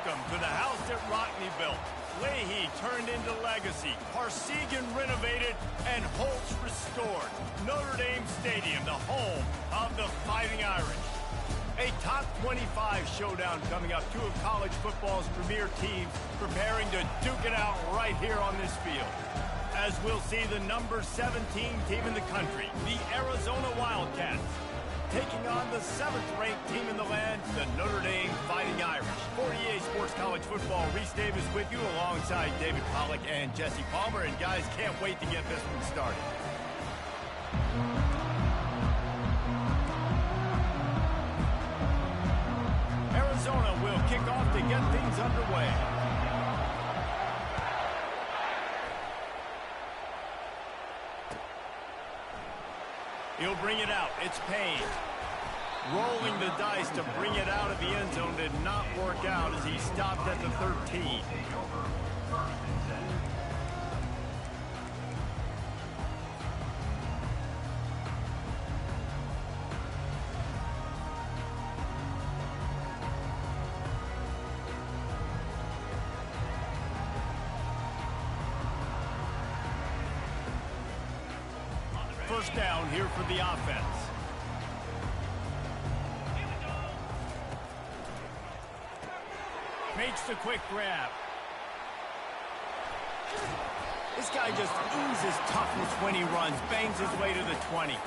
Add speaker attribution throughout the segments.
Speaker 1: Welcome to the house that Rockne built. Leahy turned into legacy, Parsegan renovated, and Holtz restored. Notre Dame Stadium, the home of the Fighting Irish. A top 25 showdown coming up. Two of college football's premier teams preparing to duke it out right here on this field. As we'll see the number 17 team in the country, the Arizona Wildcats, taking on the 7th-ranked team in the land, the Notre Dame Fighting Irish. For EA Sports College Football, Reese Davis with you alongside David Pollack and Jesse Palmer. And guys, can't wait to get this one started. Arizona will kick off to get things underway. He'll bring it out. It's Payne. Rolling the dice to bring it out of the end zone did not work out as he stopped at the 13. First down here for the offense. Makes the quick grab. This guy just oozes toughness when he runs, bangs his way to the 20.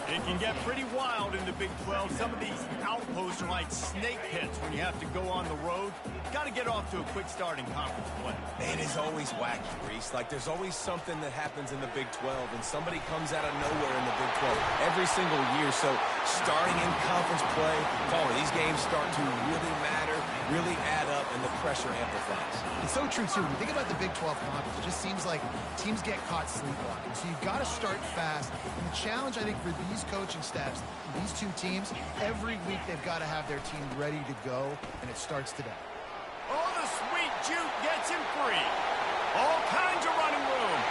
Speaker 1: It can get pretty wild in the Big 12. Some of these outposts are like snake pits when you have to go on the road. Got to get off to a quick start in conference play.
Speaker 2: Man, it's always wacky, Reese. Like, there's always something that happens in the Big 12, and somebody comes out of nowhere in the Big 12 every single year. So, starting in conference play, these games start to really matter, really add up, and the pressure amplifies.
Speaker 3: It's so true, too. When you think about the Big 12 conference, it just seems like teams get caught sleepwalking. So you've got to start fast. And the challenge, I think, for these coaching staffs, these two teams, every week they've got to have their team ready to go, and it starts today.
Speaker 1: Oh, the sweet juke gets him free. All kinds of running room.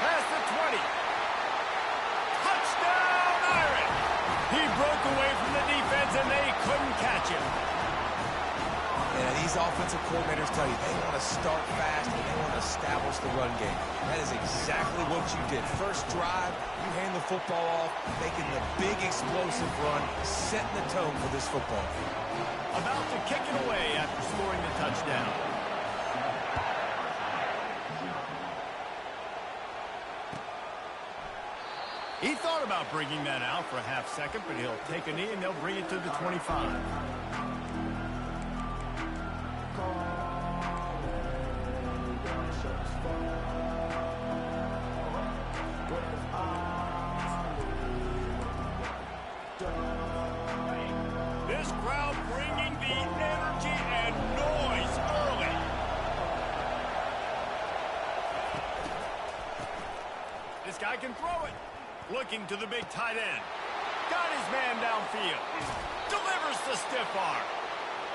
Speaker 1: Past the 20. Touchdown, Irish! He broke away from the defense, and they couldn't catch him.
Speaker 2: Yeah, these offensive coordinators tell you they want to start fast and they want to establish the run game. That is exactly what you did. First drive, you hand the football off, making the big explosive run, setting the tone for this football game.
Speaker 1: About to kick it away after scoring the touchdown. He thought about bringing that out for a half second, but he'll take a knee and they'll bring it to the 25. This crowd bringing the energy and noise early. This guy can throw it. Looking to the big tight end. Got his man downfield. Delivers the stiff arm.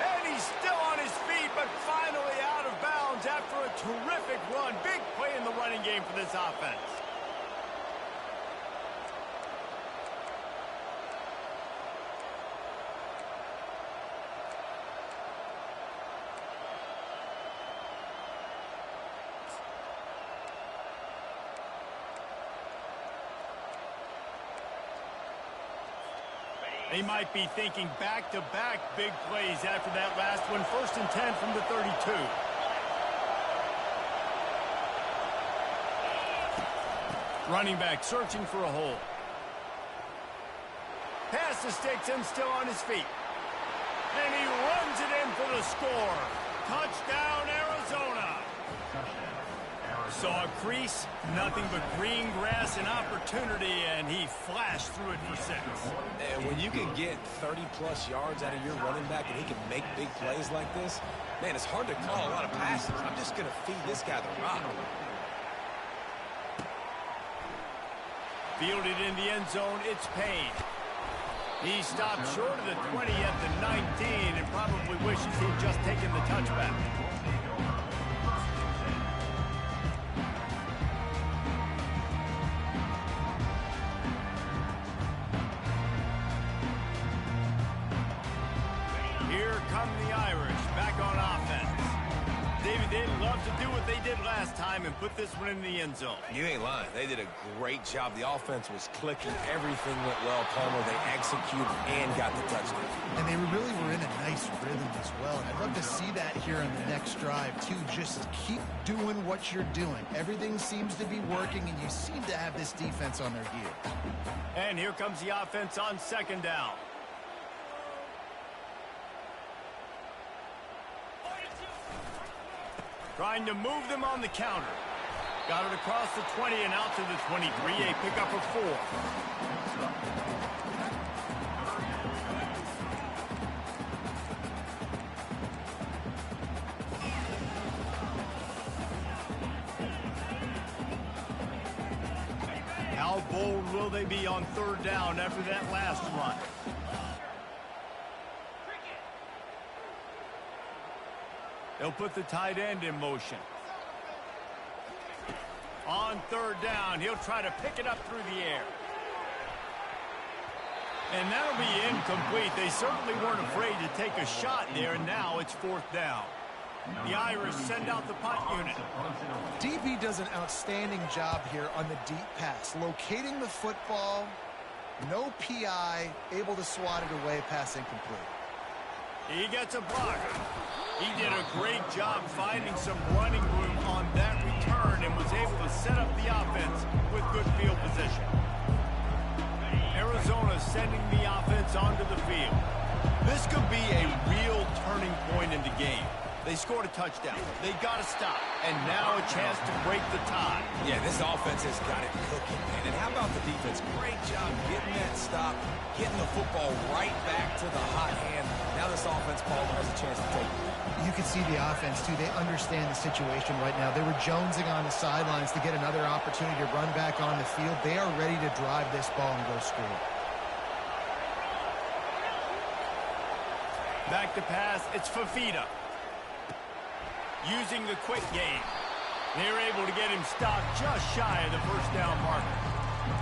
Speaker 1: And he's still on his feet, but finally out of bounds after a terrific run. Big play in the running game for this offense. They might be thinking back-to-back big plays after that last one. 1st and 10 from the 32. Running back searching for a hole. Pass to sticks and still on his feet. And he runs it in for the score. Touchdown, Arizona. Saw a crease, nothing but green grass and opportunity, and he flashed through it for 6.
Speaker 2: And when you can get 30-plus yards out of your running back and he can make big plays like this, man, it's hard to call a lot of passes. I'm just going to feed this guy the rock.
Speaker 1: Fielded in the end zone, it's Payne. He stopped short of the 20 at the 19 and probably wishes he'd just taken the touchback. Here come the Irish, back on what they did last time and put this one in the end zone.
Speaker 2: You ain't lying. They did a great job. The offense was clicking. Everything went well, Palmer. They executed and got the touchdown.
Speaker 3: And they really were in a nice rhythm as well. And I'd love to see that here on the next drive, too. Just keep doing what you're doing. Everything seems to be working, and you seem to have this defense on their heels.
Speaker 1: And here comes the offense on second down. Trying to move them on the counter. Got it across the 20 and out to the 23. A pickup of 4. How bold will they be on third down after that last run? They'll put the tight end in motion. On third down, he'll try to pick it up through the air. And that'll be incomplete. They certainly weren't afraid to take a shot there, and now it's fourth down. The Irish send out the punt unit.
Speaker 3: DB does an outstanding job here on the deep pass. Locating the football, no PI, able to swat it away, pass incomplete.
Speaker 1: He gets a block. He did a great job finding some running room on that return and was able to set up the offense with good field position. Arizona sending the offense onto the field. This could be a real turning point in the game. They scored a touchdown. They got to stop. And now a chance to break the tie.
Speaker 2: Yeah, this offense has got it cooking, man. And how about the defense? Great job getting that stop, getting the football right back to the hot hand. Now this offense, Palmer, has a chance to take it.
Speaker 3: You can see the offense, too. They understand the situation right now. They were jonesing on the sidelines to get another opportunity to run back on the field. They are ready to drive this ball and go score.
Speaker 1: Back to pass. It's Fafita. Using the quick game. They're able to get him stopped just shy of the first down marker.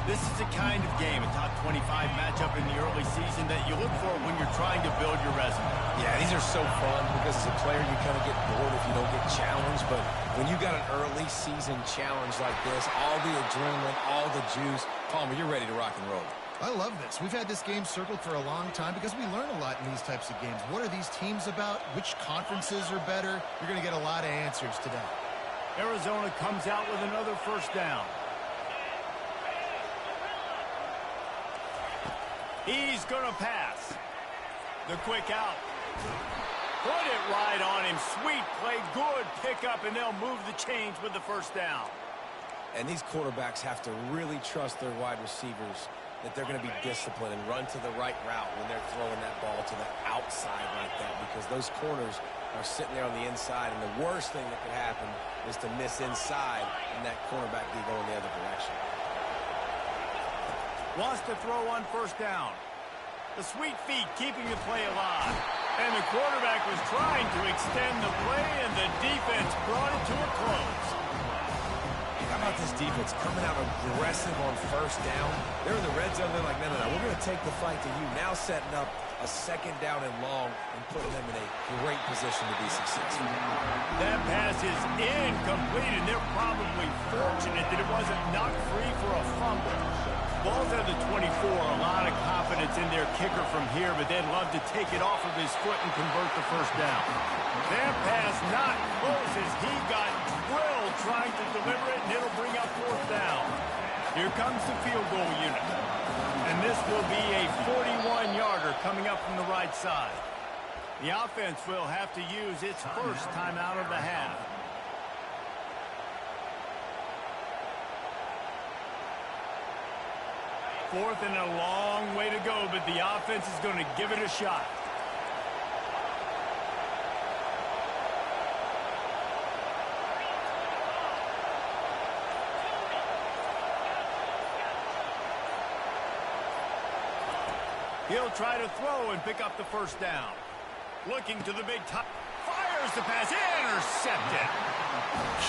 Speaker 1: This is the kind of game, a top 25 matchup in the early season, that you look for when you're trying to build your resume.
Speaker 2: Yeah, these are so fun because as a player you kind of get bored if you don't get challenged. But when you got an early season challenge like this, all the adrenaline, all the juice, Palmer, you're ready to rock and roll.
Speaker 3: I love this. We've had this game circled for a long time because we learn a lot in these types of games. What are these teams about? Which conferences are better? You're going to get a lot of answers today.
Speaker 1: Arizona comes out with another first down. He's going to pass. The quick out. Put it right on him. Sweet play. Good pickup, and they'll move the chains with the first down.
Speaker 2: And these quarterbacks have to really trust their wide receivers that they're going to be disciplined and run to the right route when they're throwing that ball to the outside like that, because those corners are sitting there on the inside, and the worst thing that could happen is to miss inside and that cornerback be going the other direction.
Speaker 1: Wants to throw on first down. The sweet feet keeping the play alive. And the quarterback was trying to extend the play, and the defense brought it to a close.
Speaker 2: How about this defense coming out aggressive on first down? They're in the red zone. They're like, no, we're going to take the fight to you. Now setting up a second down and long and putting them in a great position to be successful.
Speaker 1: That pass is incomplete, and they're probably fortunate that it wasn't knocked free for a fumble. Ball's at the 24, a lot of confidence in their kicker from here, but they'd love to take it off of his foot and convert the first down. That pass not close as he got drilled trying to deliver it, and it'll bring up fourth down. Here comes the field goal unit. And this will be a 41-yarder coming up from the right side. The offense will have to use its first timeout of the half. Fourth and a long way to go, but the offense is going to give it a shot. He'll try to throw and pick up the first down. Looking to the big top. Fires the pass. Intercepted.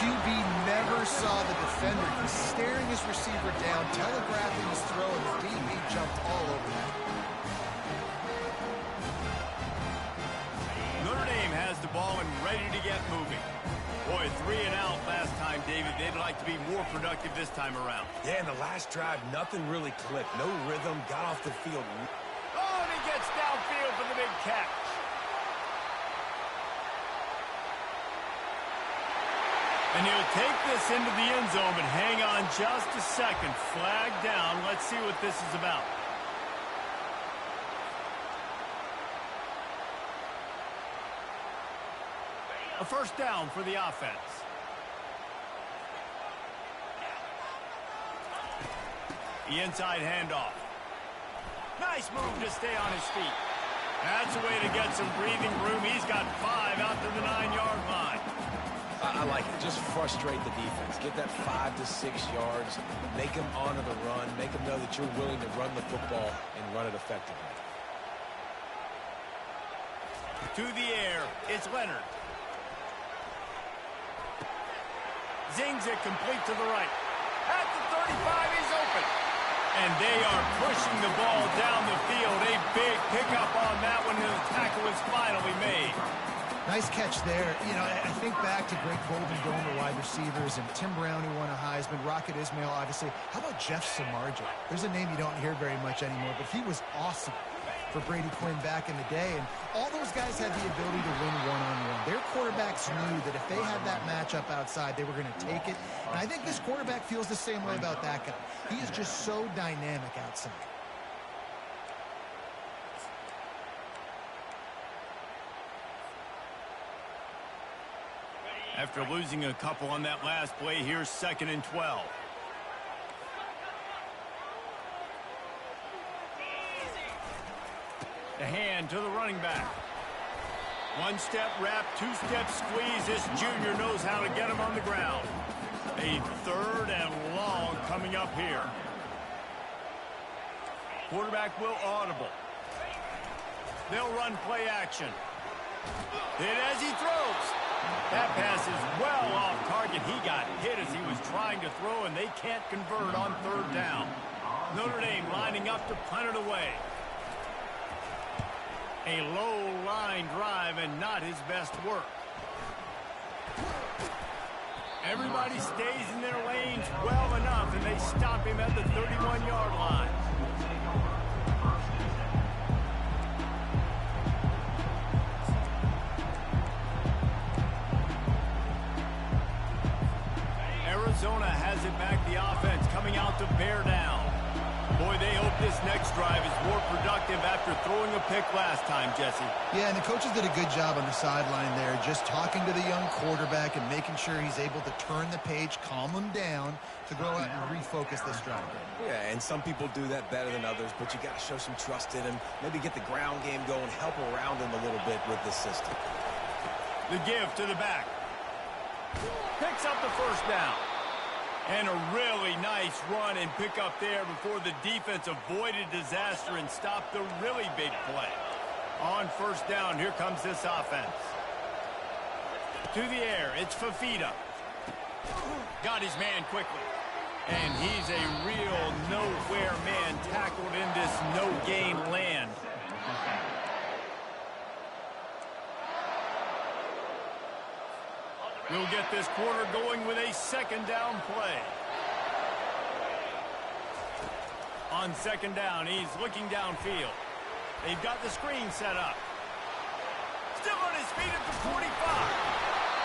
Speaker 3: QB never saw the defender. He's staring his receiver down, telegraphing his throw, and the DB jumped all over that.
Speaker 1: Notre Dame has the ball and ready to get moving. Boy, 3 and out last time, David. They'd like to be more productive this time around.
Speaker 2: Yeah, in the last drive, nothing really clicked. No rhythm, got off the field.
Speaker 1: Oh, and he gets downfield for the big catch. And he'll take this into the end zone, but hang on just a second. Flag down. Let's see what this is about. A first down for the offense. The inside handoff. Nice move to stay on his feet. That's a way to get some breathing room. He's got 5 out to the 9-yard line.
Speaker 2: I like it. Just frustrate the defense. Get that 5 to 6 yards. Make them honor the run. Make them know that you're willing to run the football and run it effectively.
Speaker 1: To the air, it's Leonard. Zings it complete to the right. At the 35, he's open. And they are pushing the ball down the field. A big pickup on that one, and the tackle is finally made.
Speaker 3: Nice catch there. You know, I think back to great Golden Dome wide receivers, and Tim Brown, who won a Heisman, Rocket Ismail, obviously. How about Jeff Samardzija? There's a name you don't hear very much anymore, but he was awesome for Brady Quinn back in the day, and all those guys had the ability to win one-on-one. Their quarterbacks knew that if they had that matchup outside, they were going to take it, and I think this quarterback feels the same way about that guy. He is just so dynamic outside.
Speaker 1: After losing a couple on that last play, here's 2nd and 12. The hand to the running back. 1-step wrap, 2-step squeeze. This junior knows how to get him on the ground. A 3rd and long coming up here. Quarterback will audible. They'll run play action. And as he throws, that pass is well off target. He got hit as he was trying to throw, and they can't convert on 3rd down. Notre Dame lining up to punt it away. A low line drive and not his best work. Everybody stays in their lanes well enough, and they stop him at the 31-yard line. Arizona has it back. The offense coming out to bear down. Boy, they hope this next drive is more productive after throwing a pick last time, Jesse.
Speaker 3: Yeah, and the coaches did a good job on the sideline there, just talking to the young quarterback and making sure he's able to turn the page, calm him down to go out and refocus this drive.
Speaker 2: Yeah, and some people do that better than others, but you got to show some trust in him. Maybe get the ground game going, help around him a little bit with this system.
Speaker 1: The give to the back. Picks up the first down. And a really nice run and pick up there before the defense avoided disaster and stopped the really big play. On 1st down, here comes this offense. To the air, it's Fafita. Got his man quickly. And he's a real nowhere man tackled in this no-gain land. We'll get this quarter going with a 2nd down play. On 2nd down, he's looking downfield. They've got the screen set up. Still on his feet at the 45.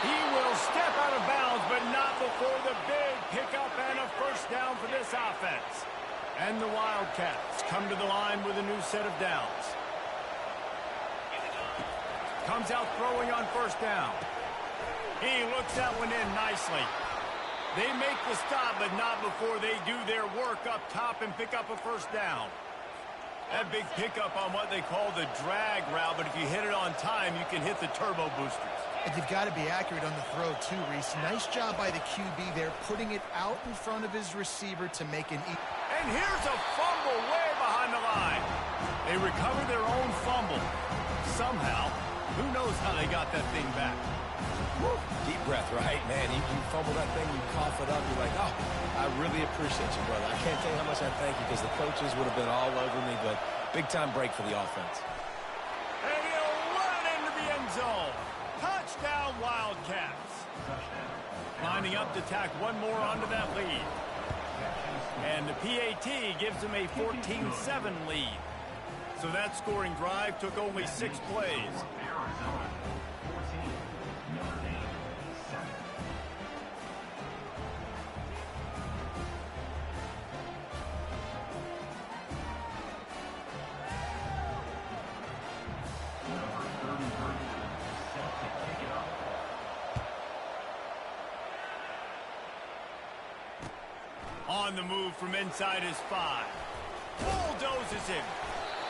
Speaker 1: He will step out of bounds, but not before the big pickup and a 1st down for this offense. And the Wildcats come to the line with a new set of downs. Comes out throwing on 1st down. He looks that one in nicely. They make the stop, but not before they do their work up top and pick up a 1st down. That big pickup on what they call the drag route, but if you hit it on time, you can hit the turbo boosters.
Speaker 3: And you've got to be accurate on the throw, too, Reese. Nice job by the QB there, putting it out in front of his receiver to make an
Speaker 1: And here's a fumble way behind the line. They recover their own fumble. Somehow, who knows how they got that thing back.
Speaker 2: Woo. Deep breath, right? Man, you fumble that thing, you cough it up, you're like, oh, I really appreciate you, brother. I can't tell you how much I thank you because the coaches would have been all over me, but big-time break for the offense.
Speaker 1: And he'll run it into the end zone. Touchdown, Wildcats. Lining up to tack one more onto that lead. And the PAT gives them a 14-7 lead. So that scoring drive took only 6 plays. On the move from inside his 5. Bulldozes him.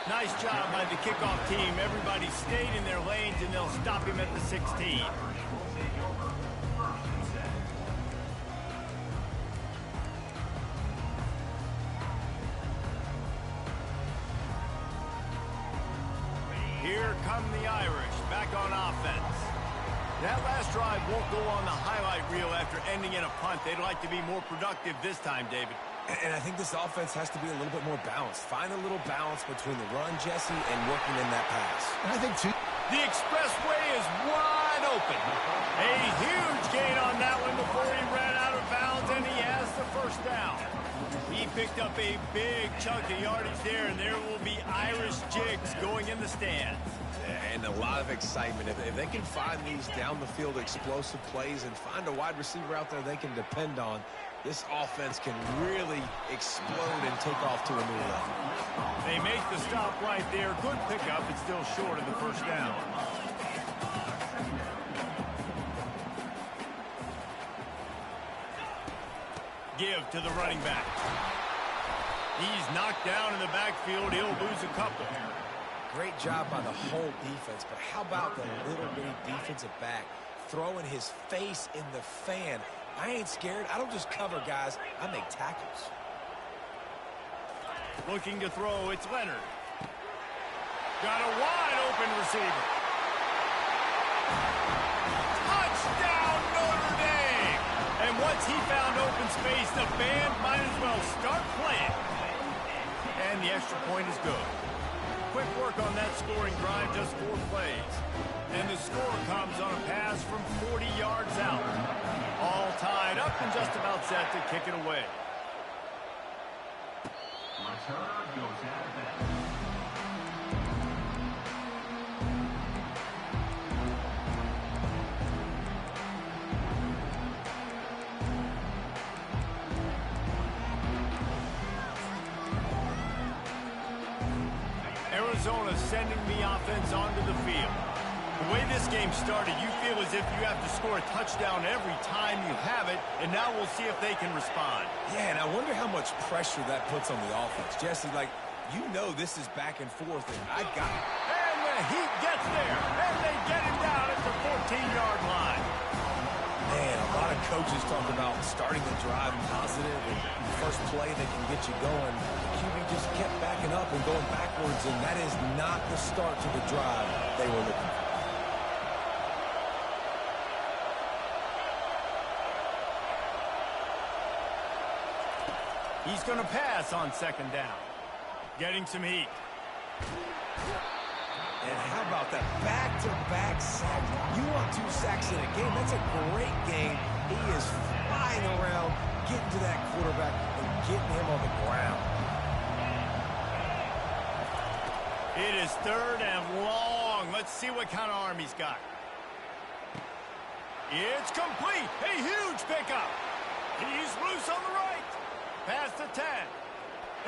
Speaker 1: Nice job by the kickoff team. Everybody stayed in their lanes, and they'll stop him at the 16. Here come the Irish, back on offense. That last drive won't go on the highlight reel after ending in a punt. They'd like to be more productive this time, David.
Speaker 2: And I think this offense has to be a little bit more balanced. Find a little balance between the run, Jesse, and working in that pass.
Speaker 3: And I think, too,
Speaker 1: the expressway is wide open. A huge gain on that one before he ran out of bounds, and he has the first down. He picked up a big chunk of yardage there, and there will be Irish jigs going in the stands.
Speaker 2: And a lot of excitement. If they can find these down-the-field explosive plays and find a wide receiver out there they can depend on, this offense can really explode and take off to a new level.
Speaker 1: They make the stop right there. Good pickup. It's still short of the first down. Give to the running back. He's knocked down in the backfield. He'll lose a couple.
Speaker 2: Great job by the whole defense, but how about the little bitty defensive back throwing his face in the fan? I ain't scared. I don't just cover guys. I make tackles.
Speaker 1: Looking to throw, it's Leonard. Got a wide open receiver. Touchdown, Notre Dame! And once he found open space, the band might as well start playing. And the extra point is good. Quick work on that scoring drive, just 4 plays. And the score comes on a pass from 40 yards out. All tied up and just about set to kick it away.
Speaker 4: Return goes out of bounds.
Speaker 1: Arizona sending the offense onto the field. The way this game started, you feel as if you have to score a touchdown every time you have it, and now we'll see if they can respond.
Speaker 2: Yeah, and I wonder how much pressure that puts on the offense. Jesse, like, you know this is back and forth, and I got it.
Speaker 1: And the Heat gets there, and they get him down at the 14-yard line.
Speaker 2: Man, a lot of coaches talk about starting the drive positive and the first play that can get you going. The QB just kept backing up and going backwards, and that is not the start to the drive they were looking for.
Speaker 1: He's going to pass on second down. Getting some heat.
Speaker 2: And how about that back-to-back sack? You want 2 sacks in a game, that's a great game. He is flying around, getting to that quarterback and getting him on the ground.
Speaker 1: It is 3rd and long. Let's see what kind of arm he's got. It's complete. A huge pickup. He's loose on the right. Past the 10.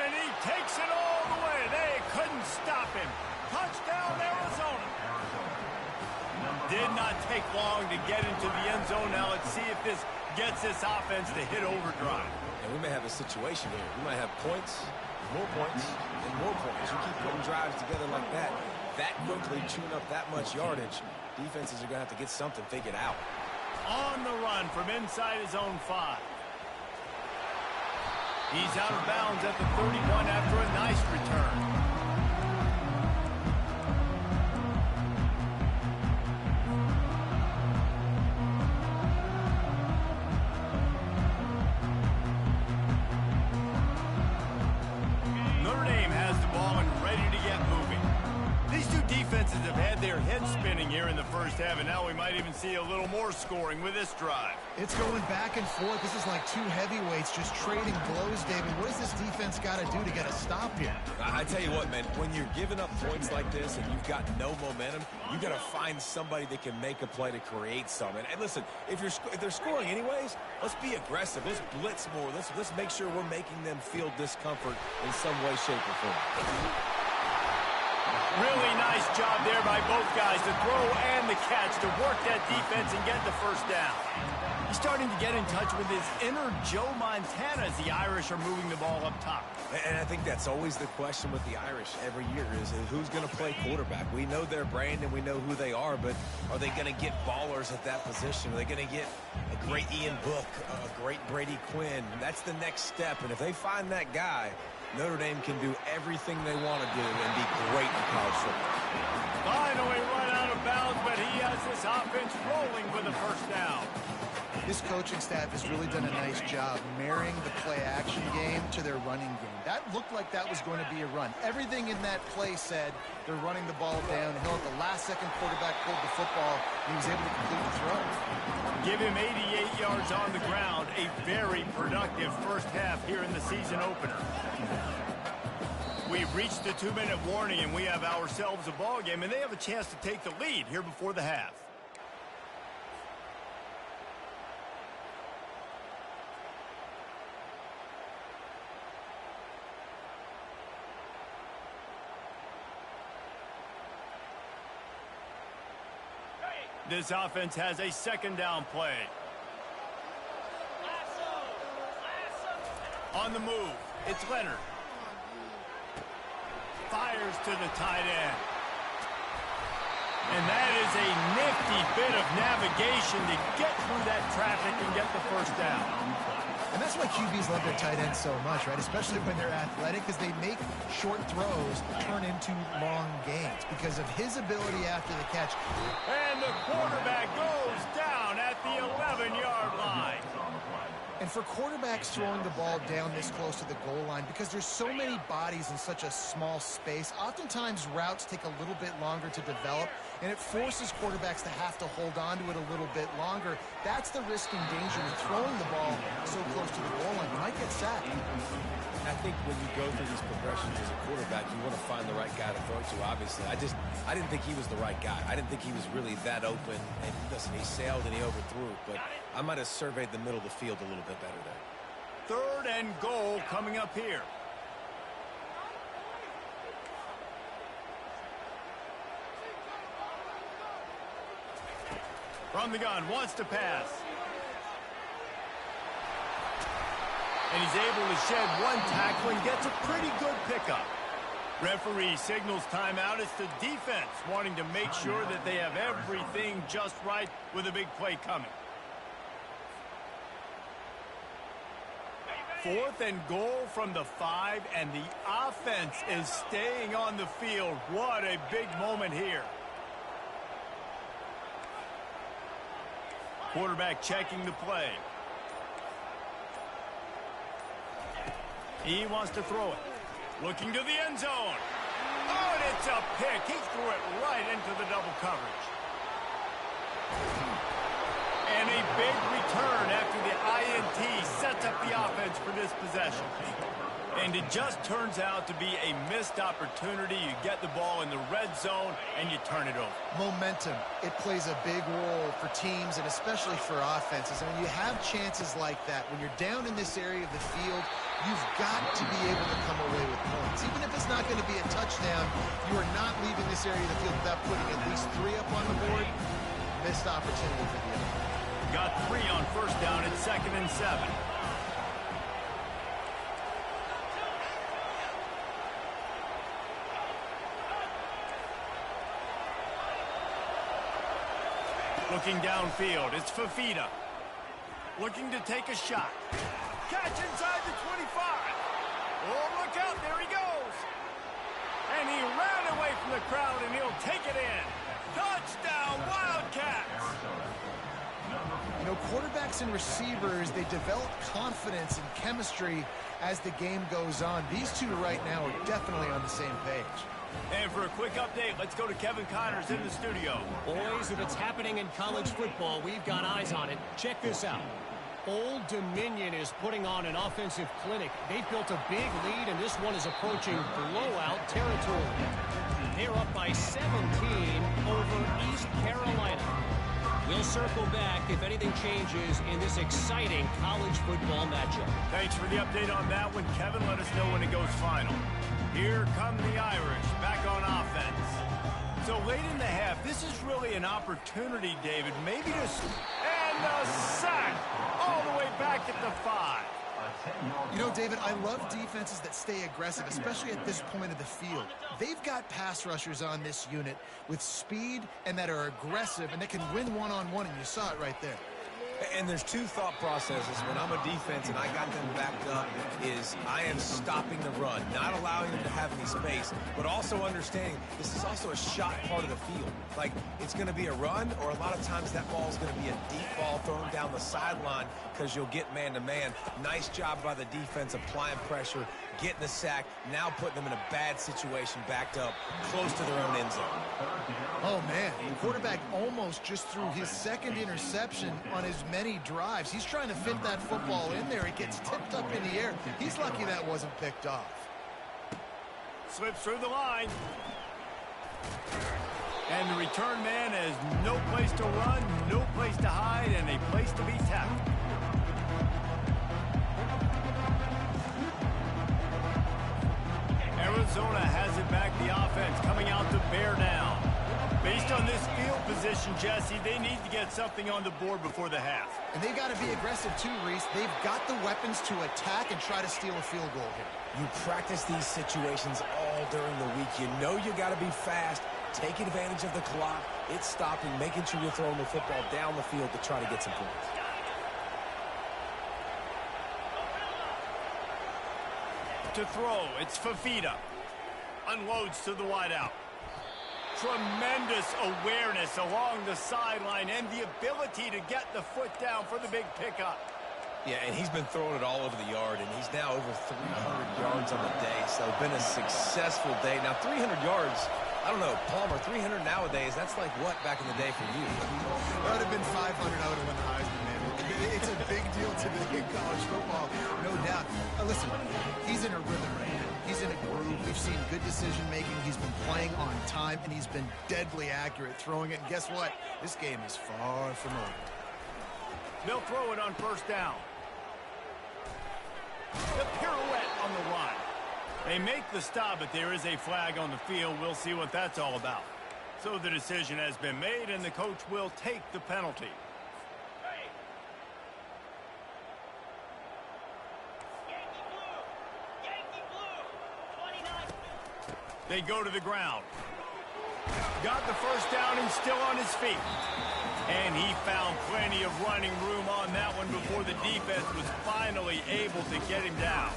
Speaker 1: And he takes it all the way. They couldn't stop him. Touchdown, Arizona. Did not take long to get into the end zone. Now let's see if this gets this offense to hit overdrive.
Speaker 2: And we may have a situation here. We might have points, more points, and more points. You keep putting drives together like that quickly, chewing up that much yardage, defenses are going to have to get something figured out.
Speaker 1: On the run from inside his own 5. He's out of bounds at the 31 after a nice return. Notre Dame has the ball and ready to get moving. These two defenses offenses have had their heads spinning here in the first half, and now we might even see a little more scoring with this drive.
Speaker 3: It's going back and forth. This is like two heavyweights just trading blows, David. What does this defense got to do to get a stop here?
Speaker 2: I tell you what, man, when you're giving up points like this and you've got no momentum, you got to find somebody that can make a play to create something. And listen, if they're scoring anyways, let's be aggressive. Let's blitz more. Let's make sure we're making them feel discomfort in some way, shape, or form.
Speaker 1: Really nice job there by both guys, the throw and the catch, to work that defense and get the first down. He's starting to get in touch with his inner Joe Montana as the Irish are moving the ball up top.
Speaker 2: And I think that's always the question with the Irish every year is who's going to play quarterback. We know their brand and we know who they are, but are they going to get ballers at that position? Are they going to get a great Ian Book, a great Brady Quinn? That's the next step, and if they find that guy, Notre Dame can do everything they want to do and be great in college football.
Speaker 1: Finally run out of bounds, but he has this offense rolling with a first down.
Speaker 3: This coaching staff has really done a nice job marrying the play-action game to their running game. That looked like that was going to be a run. Everything in that play said they're running the ball downhill. At the last second, quarterback pulled the football, and he was able to complete the throw.
Speaker 1: Give him 88 yards on the ground. A very productive first half here in the season opener. We've reached the 2-minute warning, and we have ourselves a ball game, and they have a chance to take the lead here before the half. This offense has a second down play. On the move, it's Leonard. Fires to the tight end. And that is a nifty bit of navigation to get through that traffic and get the first down.
Speaker 3: And that's why QBs love their tight ends so much, right? Especially when they're athletic, because they make short throws turn into long gains because of his ability after the catch.
Speaker 1: And the quarterback goes down at the 11-yard line.
Speaker 3: And for quarterbacks throwing the ball down this close to the goal line, because there's so many bodies in such a small space, oftentimes routes take a little bit longer to develop, and it forces quarterbacks to have to hold on to it a little bit longer. That's the risk and danger with throwing the ball so close to the goal line. You might get sacked.
Speaker 2: I think when you go through these progressions as a quarterback, you want to find the right guy to throw to, obviously. I didn't think he was the right guy. I didn't think he was really that open. And listen, he sailed and he overthrew it, but I might have surveyed the middle of the field a little bit better there.
Speaker 1: Third and goal coming up here. From the gun, wants to pass. And he's able to shed one tackle and gets a pretty good pickup. Referee signals timeout. It's the defense wanting to make sure that they have everything just right with a big play coming. Fourth and goal from the 5, and the offense is staying on the field. What a big moment here. Quarterback checking the play. He wants to throw it. Looking to the end zone. Oh, and it's a pick. He threw it right into the double coverage. And a big return after the INT sets up the offense for this possession. And it just turns out to be a missed opportunity. You get the ball in the red zone, and you turn it over.
Speaker 3: Momentum. It plays a big role for teams and especially for offenses. And when you have chances like that, when you're down in this area of the field, you've got to be able to come away with points. Even if it's not going to be a touchdown, you are not leaving this area of the field without putting at least 3 up on the board. Missed opportunity for the other.
Speaker 1: Got 3 on first down. It's 2nd and 7. Looking downfield, it's Fafita. Looking to take a shot. Catch inside the 25. Oh, look out, there he goes. And he ran away from the crowd, and he'll take it in. Touchdown, Wildcats.
Speaker 3: You know, quarterbacks and receivers, they develop confidence and chemistry as the game goes on. These two right now are definitely on the same page.
Speaker 1: And for a quick update, let's go to Kevin Connors in the studio.
Speaker 5: Boys, if it's happening in college football, we've got eyes on it. Check this out. Old Dominion is putting on an offensive clinic. They've built a big lead, and this one is approaching blowout territory. They're up by 17 over East Carolina. We'll circle back if anything changes in this exciting college football matchup.
Speaker 1: Thanks for the update on that one, Kevin. Let us know when it goes final. Here come the Irish back on offense. So late in the half, this is really an opportunity, David, maybe to... And a sack all the way back at the 5.
Speaker 3: You know, David, I love defenses that stay aggressive, especially at this point of the field. They've got pass rushers on this unit with speed and that are aggressive, and they can win one-on-one, and you saw it right there.
Speaker 2: And there's two thought processes when I'm a defense and I got them backed up is I am stopping the run, not allowing them to have any space, but also understanding this is also a shot part of the field. Like, it's going to be a run, or a lot of times that ball is going to be a deep ball thrown down the sideline because you'll get man-to-man. Nice job by the defense applying pressure, getting the sack, now putting them in a bad situation backed up close to their own end zone.
Speaker 3: Oh, man, the quarterback almost just threw his second interception on his many drives. He's trying to fit that football in there. It gets tipped up in the air. He's lucky that wasn't picked off.
Speaker 1: Slips through the line. And the return man has no place to run, no place to hide, and a place to be tackled. Arizona has it back, the offense coming out to bear down. Based on this field position, Jesse, they need to get something on the board before the half.
Speaker 3: And they've got to be aggressive too, Reese. They've got the weapons to attack and try to steal a field goal here.
Speaker 2: You practice these situations all during the week. You know you got to be fast, take advantage of the clock. It's stopping, making sure you're throwing the football down the field to try to get some points.
Speaker 1: To throw, it's Fafita. Unloads to the wideout. Tremendous awareness along the sideline and the ability to get the foot down for the big pickup.
Speaker 2: Yeah, and he's been throwing it all over the yard, and he's now over 300 yards on the day, so been a successful day. Now, 300 yards, I don't know, Palmer, 300 nowadays, that's like what back in the day for you?
Speaker 3: That would have been 500, I would have won the Heisman, man. It's a big deal today in college football, no doubt. Listen, he's in a rhythm right now. He's in a groove. We've seen good decision-making. He's been playing on time, and he's been deadly accurate throwing it. And guess what? This game is far from over.
Speaker 1: They'll throw it on first down. The pirouette on the run. They make the stop, but there is a flag on the field. We'll see what that's all about. So the decision has been made, and the coach will take the penalty. They go to the ground. Got the first down. He's still on his feet. And he found plenty of running room on that one before the defense was finally able to get him down.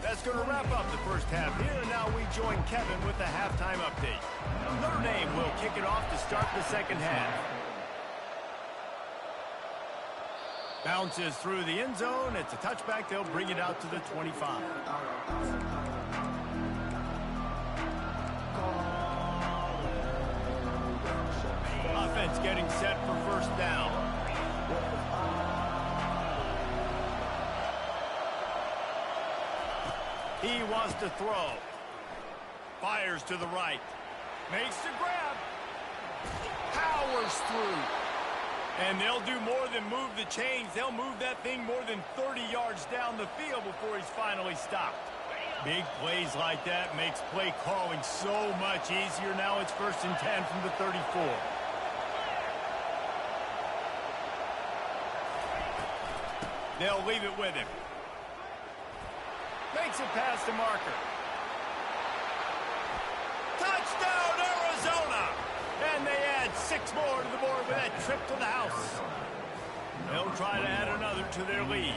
Speaker 1: That's going to wrap up the first half here. And now we join Kevin with the halftime update. Notre Dame will kick it off to start the second half. Bounces through the end zone. It's a touchback. They'll bring it out to the 25. Offense getting set for first down. He wants to throw. Fires to the right. Makes the grab. Powers through. And they'll do more than move the chains. They'll move that thing more than 30 yards down the field before he's finally stopped. Big plays like that makes play calling so much easier. Now it's 1st and 10 from the 34. They'll leave it with him. Makes it past the marker. Touchdown, Arizona! And they add 6 more to the board with that trip to the house. They'll try to add another to their lead.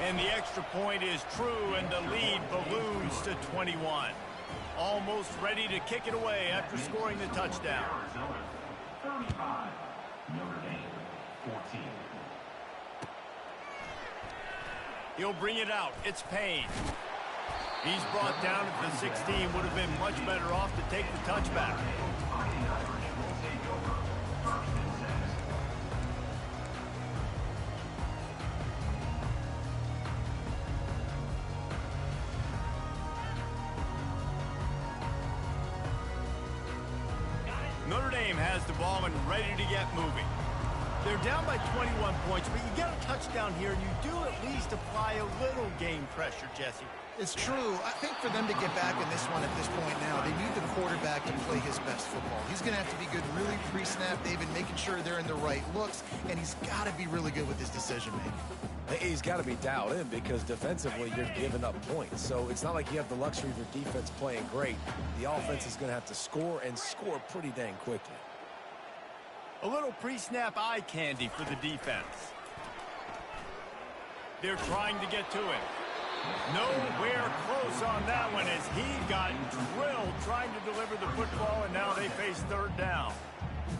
Speaker 1: And the extra point is true, and the lead balloons to 21. Almost ready to kick it away after scoring the touchdown.
Speaker 4: 35, Notre Dame, 14.
Speaker 1: He'll bring it out. It's Payne. He's brought down at the 16. Would have been much better off to take the touchback. Notre Dame has the ball and ready to get moving. They're down by 21 points, but you get a touchdown here, and you do at least apply a little game pressure, Jesse.
Speaker 3: It's true. I think for them to get back in this one at this point now, they need the quarterback to play his best football. He's going to have to be good really pre-snap, David, making sure they're in the right looks, and he's got to be really good with his decision-making.
Speaker 2: He's got to be dialed in because defensively you're giving up points. So it's not like you have the luxury of your defense playing great. The offense is going to have to score and score pretty dang quickly.
Speaker 1: A little pre-snap eye candy for the defense. They're trying to get to it. Nowhere close on that one as he got drilled trying to deliver the football, and now they face third down.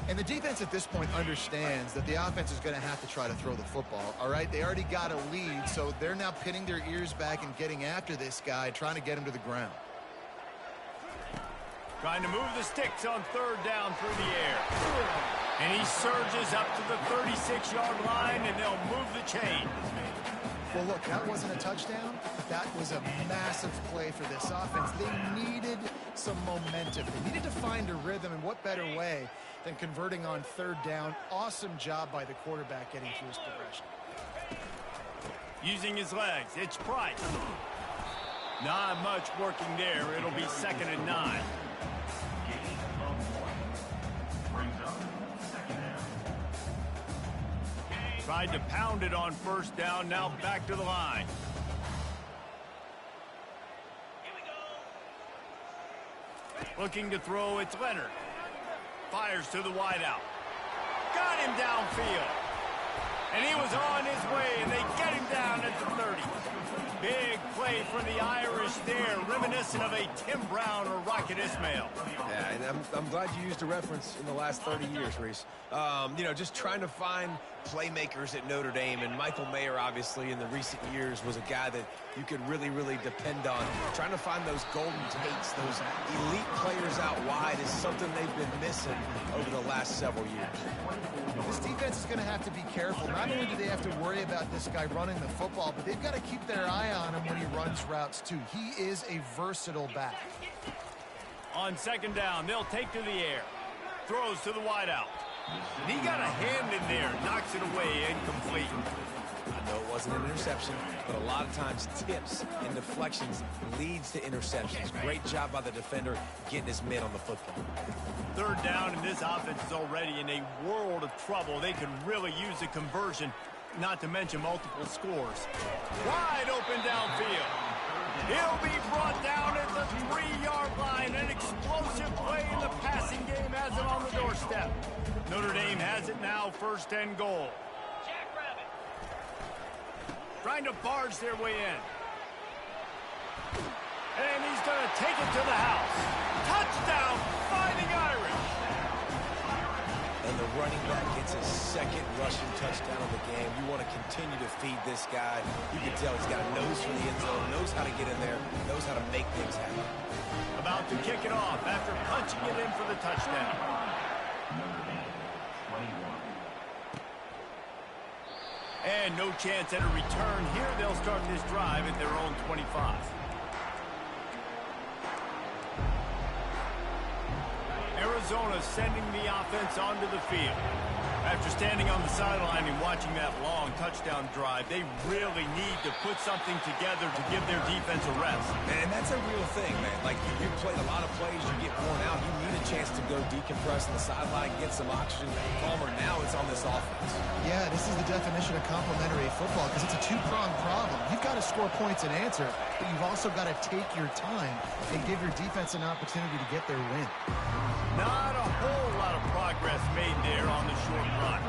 Speaker 3: And the defense at this point understands that the offense is going to have to try to throw the football, all right? They already got a lead, so they're now pinning their ears back and getting after this guy, trying to get him to the ground.
Speaker 1: Trying to move the sticks on third down through the air. And he surges up to the 36-yard line, and they'll move the chain.
Speaker 3: Well, look, that wasn't a touchdown. That was a massive play for this offense. They needed some momentum. They needed to find a rhythm, and what better way than converting on third down. Awesome job by the quarterback getting through his progression.
Speaker 1: Using his legs, it's Price. Not much working there. It'll be 2nd and 9. Tried to pound it on first down, now back to the line. Looking to throw, it's Leonard. Fires to the wideout. Got him downfield. And he was on his way, and they get him down at the 30. Big play for the Irish there, reminiscent of a Tim Brown or Rocket Ismail.
Speaker 2: Yeah, and I'm glad you used a reference in the last 30 years, Reese. You know, just trying to find playmakers at Notre Dame, and Michael Mayer, obviously, in the recent years, was a guy that you could really, really depend on. Trying to find those golden takes, those elite players out wide is something they've been missing over the last several years.
Speaker 3: This defense is going to have to be careful. Not only do they have to worry about this guy running the football, but they've got to keep their eye on him when he runs routes, too. He is a versatile back.
Speaker 1: On 2nd down, they'll take to the air. Throws to the wideout. And he got a hand in there, knocks it away, incomplete.
Speaker 2: I know it wasn't an interception, but a lot of times tips and deflections leads to interceptions. Great job by the defender getting his mitt on the football.
Speaker 1: 3rd down, and this offense is already in a world of trouble. They could really use a conversion, not to mention multiple scores. Wide open downfield. He'll be brought down at the 3-yard line. An explosive play in the passing game has it on the doorstep. Notre Dame has it now, 1st and goal. Trying to barge their way in. And he's going to take it to the house. Touchdown, Fighting Irish.
Speaker 2: And the running back gets his 2nd rushing touchdown of the game. You want to continue to feed this guy. You can tell he's got a nose for the end zone, knows how to get in there, knows how to make things happen.
Speaker 1: About to kick it off after punching it in for the touchdown. And no chance at a return here. They'll start this drive at their own 25. Arizona sending the offense onto the field. After standing on the sideline and watching that long touchdown drive, they really need to put something together to give their defense a rest.
Speaker 2: And that's a real thing, man. Like, you've played a lot of plays, you get worn out, you need a chance to go decompress on the sideline, get some oxygen, calmer. Now it's on this offense.
Speaker 3: Yeah, this is the definition of complementary football because it's a two-pronged problem. You've got to score points and answer, but you've also got to take your time and give your defense an opportunity to get their win.
Speaker 1: Not a whole lot of progress made there on the short run.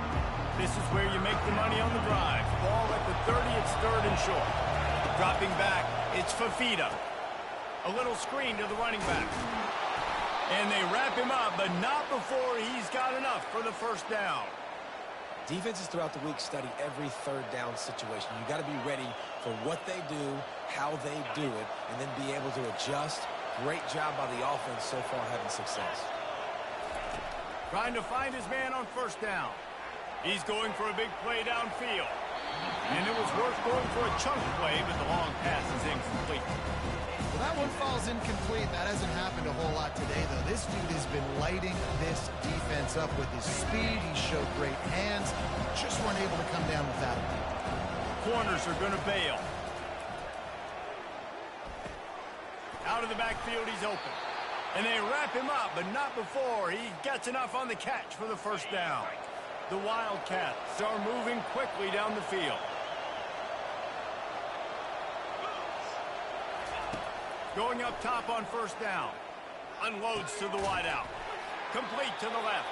Speaker 1: This is where you make the money on the drive. Ball at the 30, it's 3rd and short. Dropping back, it's Fafita. A little screen to the running back. And they wrap him up, but not before he's got enough for the 1st down.
Speaker 2: Defenses throughout the week study every third down situation. You got to be ready for what they do, how they do it, and then be able to adjust. Great job by the offense so far having success.
Speaker 1: Trying to find his man on first down. He's going for a big play downfield. And it was worth going for a chunk play, but the long pass is incomplete.
Speaker 3: Well, that one falls incomplete. That hasn't happened a whole lot today, though. This dude has been lighting this defense up with his speed. He showed great hands. Just weren't able to come down without him.
Speaker 1: Corners are going to bail. Out of the backfield, he's open. And they wrap him up, but not before he gets enough on the catch for the first down. The Wildcats are moving quickly down the field. Going up top on first down. Unloads to the wideout. Complete to the left.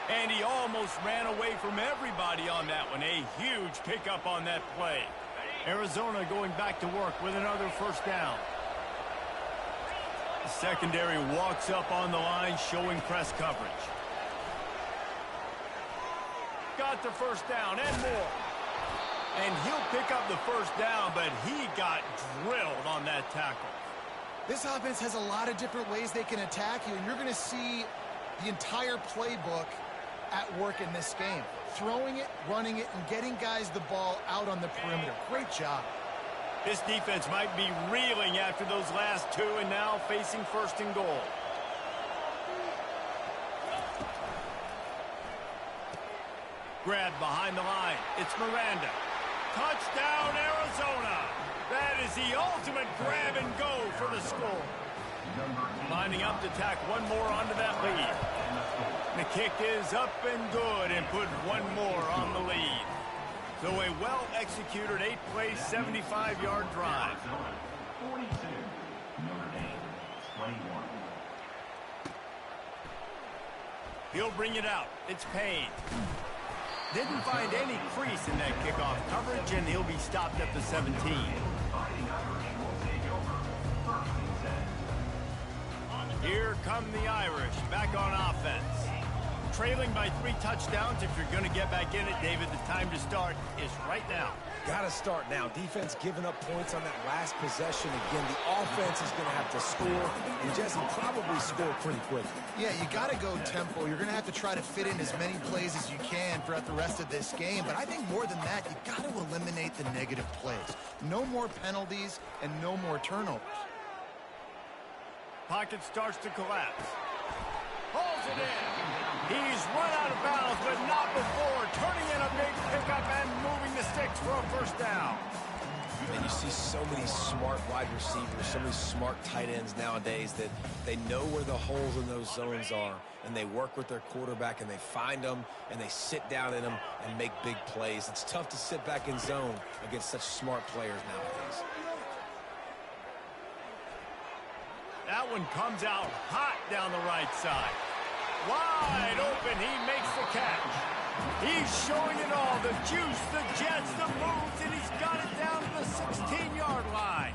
Speaker 1: And he almost ran away from everybody on that one. A huge pickup on that play. Arizona going back to work with another first down. The secondary walks up on the line, showing press coverage. Got the first down and more. And he'll pick up the first down, but he got drilled on that tackle.
Speaker 3: This offense has a lot of different ways they can attack you, and you're going to see the entire playbook at work in this game. Throwing it, running it, and getting guys the ball out on the perimeter. Great job.
Speaker 1: This defense might be reeling after those last two and now facing first and goal. Grabbed behind the line. It's Miranda. Touchdown, Arizona. That is the ultimate grab and go for the score. Lining up to tack one more onto that lead. The kick is up and good and put one more on the lead. So a well-executed 8-play, 75-yard drive.
Speaker 4: 42, Notre Dame, 21.
Speaker 1: He'll bring it out. It's Payne. Didn't find any crease in that kickoff coverage, and he'll be stopped at the 17. Here come the Irish, back on offense. Trailing by 3 touchdowns. If you're going to get back in it, David, the time to start is right now.
Speaker 2: Got to start now. Defense giving up points on that last possession. Again, the offense is going to have to score, and Jesse probably score pretty quickly.
Speaker 3: Yeah, you got to go tempo. You're going to have to try to fit in as many plays as you can throughout the rest of this game. But I think more than that, you got to eliminate the negative plays. No more penalties and no more turnovers.
Speaker 1: Pocket starts to collapse. Pulls it in. He's run out of bounds, but not before turning in a big pickup and moving the sticks for a first down.
Speaker 2: And you see so many smart wide receivers, so many smart tight ends nowadays that they know where the holes in those zones are, and they work with their quarterback, and they find them, and they sit down in them and make big plays. It's tough to sit back in zone against such smart players nowadays.
Speaker 1: That one comes out hot down the right side. Wide open, he makes the catch. He's showing it all, the juice, the jets, the moves, and he's got it down to the 16-yard line.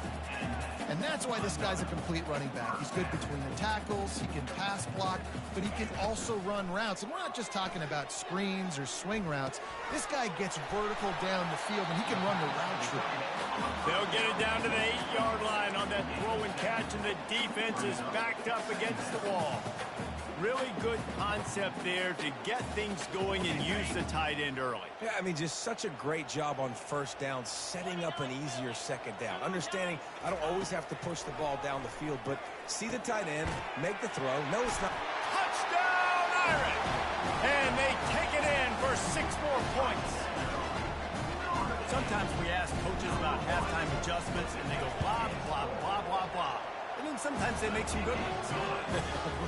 Speaker 3: And that's why this guy's a complete running back. He's good between the tackles, he can pass block, but he can also run routes. And we're not just talking about screens or swing routes. This guy gets vertical down the field, and he can run the route tree.
Speaker 1: They'll get it down to the 8-yard line on that throw and catch, and the defense is backed up against the wall. Really good concept there to get things going and use the tight end early.
Speaker 2: Yeah, I mean, just such a great job on first down, setting up an easier second down. Understanding I don't always have to push the ball down the field, but see the tight end, make the throw. No, it's not.
Speaker 1: Touchdown, Irish! And they take it in for 6 more points. Sometimes we ask coaches about halftime adjustments, and they go blah, blah, blah, blah, blah. And then sometimes they make some good ones.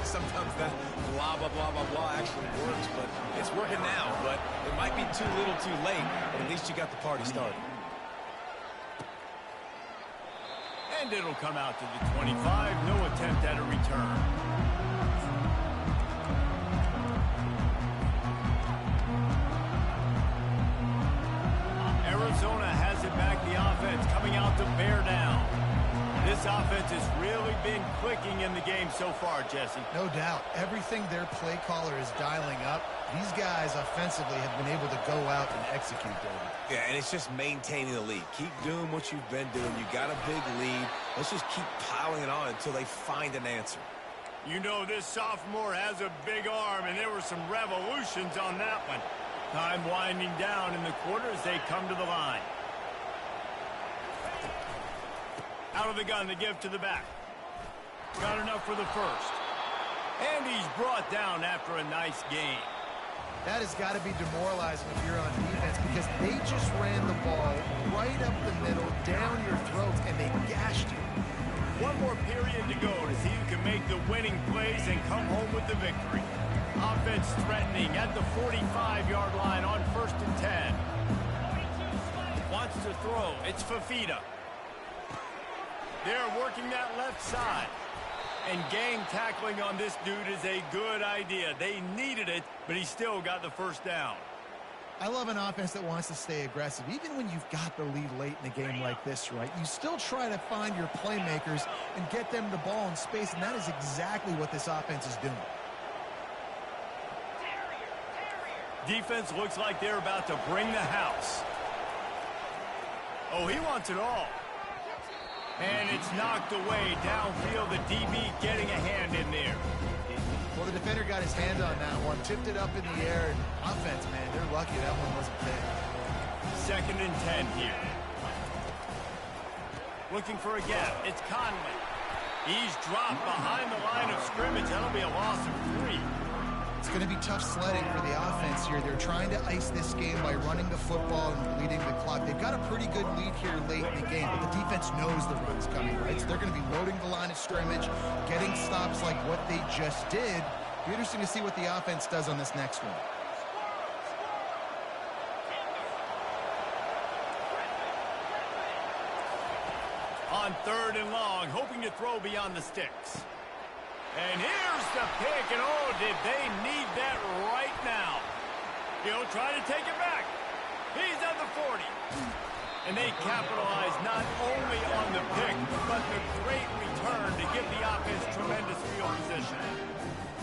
Speaker 2: Sometimes that blah, blah, blah, blah, blah actually works, but it's working now. But it might be too little too late, but at least you got the party started.
Speaker 1: And it'll come out to the 25. No attempt at a return. Arizona has it back, the offense coming out to bear down. This This offense has really been clicking in the game so far, Jesse.
Speaker 3: No doubt. Everything their play caller is dialing up, these guys offensively have been able to go out and execute, David.
Speaker 2: Yeah, and it's just maintaining the lead. Keep doing what you've been doing. You got a big lead. Let's just keep piling it on until they find an answer.
Speaker 1: You know this sophomore has a big arm, and there were some revolutions on that one. Time winding down in the quarter as they come to the line. Out of the gun to give to the back. Got enough for the first. And he's brought down after a nice game.
Speaker 3: That has got to be demoralizing if you're on defense because they just ran the ball right up the middle, down your throats, and they gashed you.
Speaker 1: One more period to go to see who can make the winning plays and come home with the victory. Offense threatening at the 45-yard line on 1st and 10. Wants to throw. It's Fafita. They're working that left side. And gang tackling on this dude is a good idea. They needed it, but he still got the first down.
Speaker 3: I love an offense that wants to stay aggressive. Even when you've got the lead late in a game like this, right, you still try to find your playmakers and get them the ball in space, and that is exactly what this offense is doing.
Speaker 1: Defense looks like they're about to bring the house. Oh, he wants it all. And it's knocked away downfield. The DB getting a hand in there.
Speaker 3: Well, the defender got his hand on that one, tipped it up in the air, and offense, man, they're lucky that one wasn't picked.
Speaker 1: 2nd and 10 here. Looking for a gap. It's Conley. He's dropped behind the line of scrimmage. That'll be a loss of 3.
Speaker 3: It's going to be tough sledding for the offense here. They're trying to ice this game by running the football and bleeding the clock. They've got a pretty good lead here late in the game, but the defense knows the run's coming, right? So they're going to be loading the line of scrimmage, getting stops like what they just did. It'll be interesting to see what the offense does on this next one.
Speaker 1: On 3rd and long, hoping to throw beyond the sticks. And here's the pick, and oh, did they need that right now. He'll try to take it back. He's at the 40. And they capitalize not only on the pick, but the great return to give the offense tremendous field position.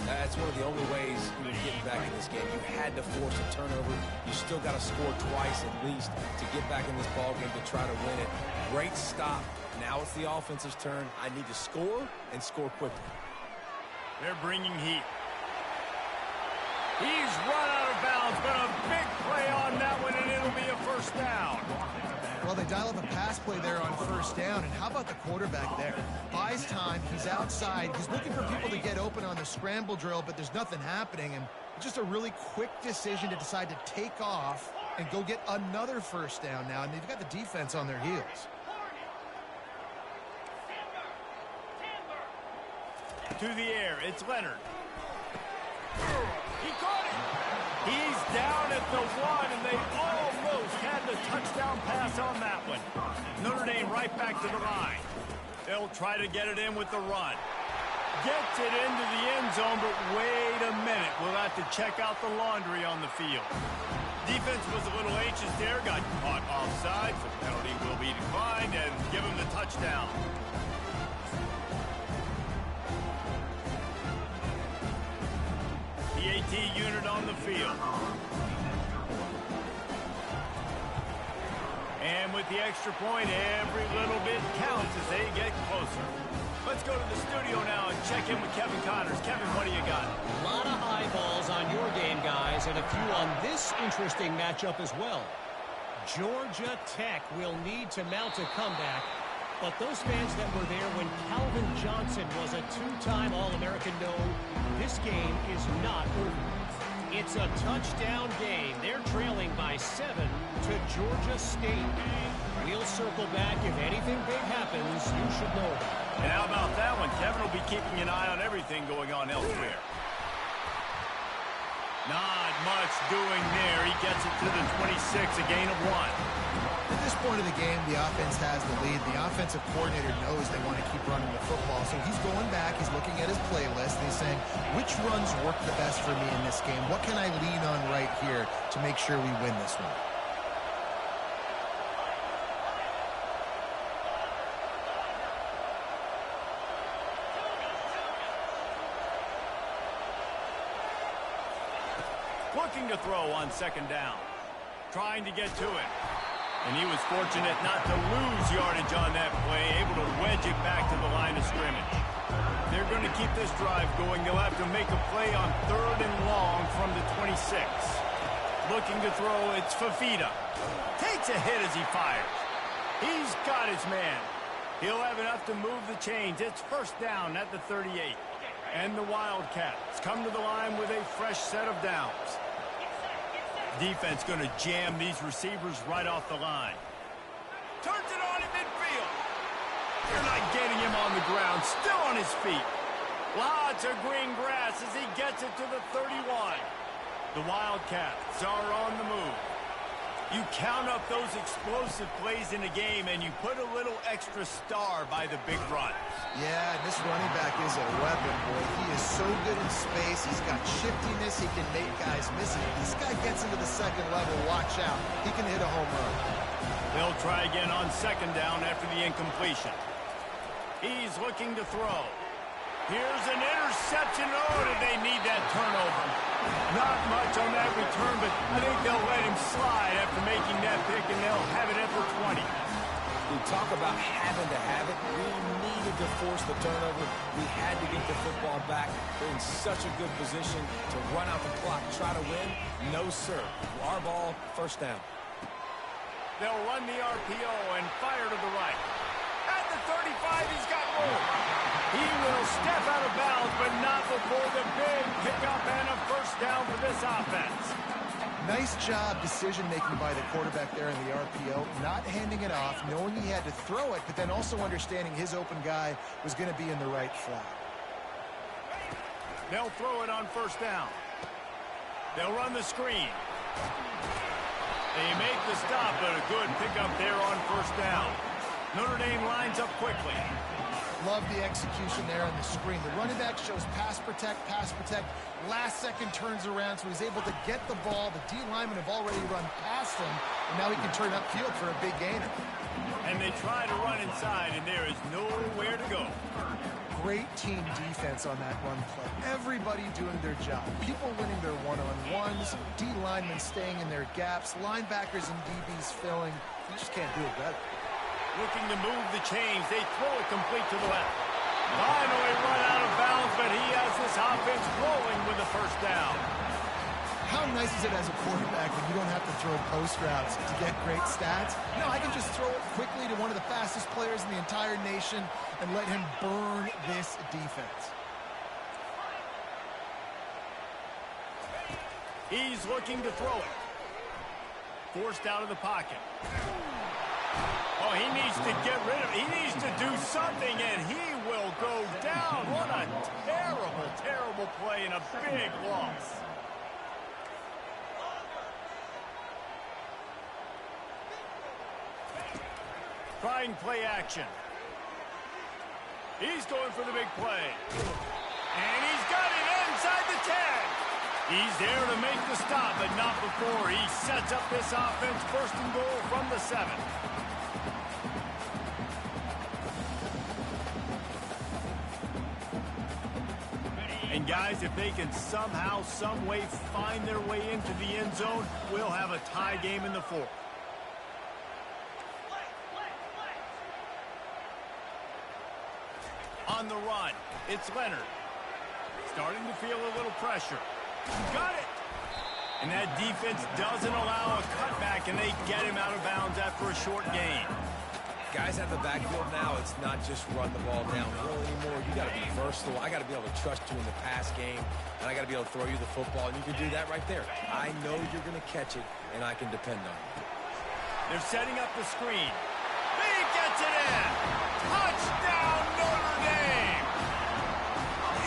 Speaker 2: That's one of the only ways you're getting back in this game. You had to force a turnover. You still got to score twice at least to get back in this ballgame to try to win it. Great stop. Now it's the offense's turn. I need to score and score quickly.
Speaker 1: They're bringing heat. He's run out of bounds, but a big play on that one, and it'll be a first down.
Speaker 3: Well, they dial up a pass play there on 1st down, and how about the quarterback there? Buys time, he's outside, he's looking for people to get open on the scramble drill, but there's nothing happening, and just a really quick decision to decide to take off and go get another 1st down now, and they've got the defense on their heels.
Speaker 1: To the air, it's Leonard. He caught it. He's down at the 1, and they almost had the touchdown pass on that one. Notre Dame right back to the line. They'll try to get it in with the run. Gets it into the end zone, but wait a minute. We'll have to check out the laundry on the field. Defense was a little anxious there, got caught offside, so penalty will be declined, and give him the touchdown. The AT unit on the field. And with the extra point, every little bit counts as they get closer. Let's go to the studio now and check in with Kevin Connors. Kevin, what do you got?
Speaker 5: A lot of eyeballs on your game, guys, and a few on this interesting matchup as well. Georgia Tech will need to mount a comeback, but those fans that were there when Calvin Johnson was a 2-time All-American know this game is not over. It's a touchdown game. They're trailing by 7 to Georgia State. We'll circle back. If anything big happens, you should know about it.
Speaker 1: And how about that one? Kevin will be keeping an eye on everything going on elsewhere. Not much doing there. He gets it to the 26, a gain of 1.
Speaker 3: At this point of the game, the offense has the lead. The offensive coordinator knows they want to keep running the football, so he's going back, he's looking at his playlist, and he's saying, which runs work the best for me in this game? What can I lean on right here to make sure we win this one?
Speaker 1: looking to throw on second down. Trying to get to it. And he was fortunate not to lose yardage on that play, able to wedge it back to the line of scrimmage. They're going to keep this drive going. They'll have to make a play on 3rd and long from the 26. Looking to throw, it's Fafita. Takes a hit as he fires. He's got his man. He'll have enough to move the chains. It's first down at the 38. And the Wildcats come to the line with a fresh set of downs. Defense going to jam these receivers right off the line. Turns it on in midfield. They're not getting him on the ground. Still on his feet. Lots of green grass as he gets it to the 31. The Wildcats are on the move. You count up those explosive plays in a game, and you put a little extra star by the big runs.
Speaker 3: Yeah, and this running back is a weapon, boy. He is so good in space. He's got shiftiness. He can make guys miss it. If this guy gets into the second level, watch out. He can hit a home run.
Speaker 1: They'll try again on second down after the incompletion. He's looking to throw. Here's an interception. Oh, did they need that turnover? Not much on that return, but I think they'll let him slide after making that pick, and they'll have it at the 20.
Speaker 2: We talk about having to have it. We needed to force the turnover. We had to get the football back. They're in such a good position to run out the clock, try to win. No, sir. Our ball, first down.
Speaker 1: They'll run the RPO and fire to the right. At the 35, he's got room. He will step out of bounds, but not before the big pickup and a first down for this offense.
Speaker 3: Nice job decision-making by the quarterback there in the RPO, not handing it off, knowing he had to throw it, but then also understanding his open guy was going to be in the right flat.
Speaker 1: They'll throw it on first down. They'll run the screen. They make the stop, but a good pickup there on first down. Notre Dame lines up quickly.
Speaker 3: Love the execution there on the screen. The running back shows pass protect. Last second turns around, so he's able to get the ball. The D linemen have already run past him, and now he can turn upfield for a big gainer.
Speaker 1: And they try to run inside, and there is nowhere to go.
Speaker 3: Great team defense on that run play. Everybody doing their job. People winning their one-on-ones, D linemen staying in their gaps, linebackers and DBs filling. You just can't do it better.
Speaker 1: Looking to move the chains. They throw it complete to the left. Finally run out of bounds, but he has this offense rolling with the first down.
Speaker 3: How nice is it as a quarterback when you don't have to throw post routes to get great stats? No, I can just throw it quickly to one of the fastest players in the entire nation and let him burn this defense.
Speaker 1: He's looking to throw it. Forced out of the pocket. Oh, he needs to get rid of it. He needs to do something, and he will go down. What a terrible, terrible play and a big loss. Trying play action. He's going for the big play. And he's got it inside the 10. He's there to make the stop, but not before he sets up this offense first and goal from the 7. And guys, if they can somehow, some way find their way into the end zone, we'll have a tie game in the 4th. On the run, it's Leonard. Starting to feel a little pressure. Got it! And that defense doesn't allow a cutback, and they get him out of bounds after a short gain.
Speaker 2: Guys at the backfield now, it's not just run the ball downhill anymore. You got to be versatile. I got to be able to trust you in the pass game, and I got to be able to throw you the football, and you can do that right there. I know you're going to catch it, and I can depend on you.
Speaker 1: They're setting up the screen. He gets it in! Touchdown, Notre Dame!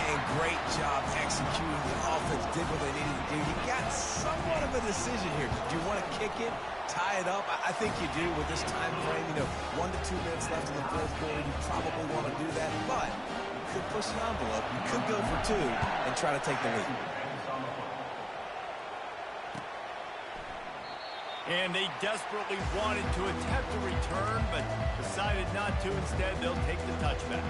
Speaker 2: And great job executing. The offense did what they needed to do. You got somewhat of a decision here. Do you want to kick it, tie it up? I think you do with this time frame. 1 to 2 minutes left in the 4th quarter. You probably want to do that, but you could push the envelope. You could go for 2 and try to take the lead.
Speaker 1: And they desperately wanted to attempt a return, but decided not to. Instead, they'll take the touchback.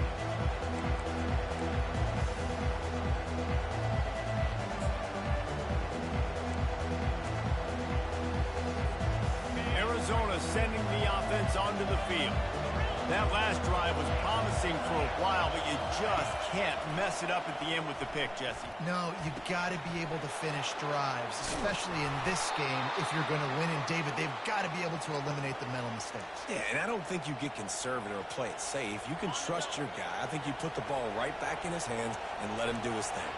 Speaker 1: Arizona sending the offense onto the field. That last drive was promising for a while, but you just can't mess it up at the end with the pick, Jesse.
Speaker 3: No, you've got to be able to finish drives, especially in this game if you're going to win. And, David, they've got to be able to eliminate the mental mistakes.
Speaker 2: Yeah, and I don't think you get conservative or play it safe. You can trust your guy. I think you put the ball right back in his hands and let him do his thing.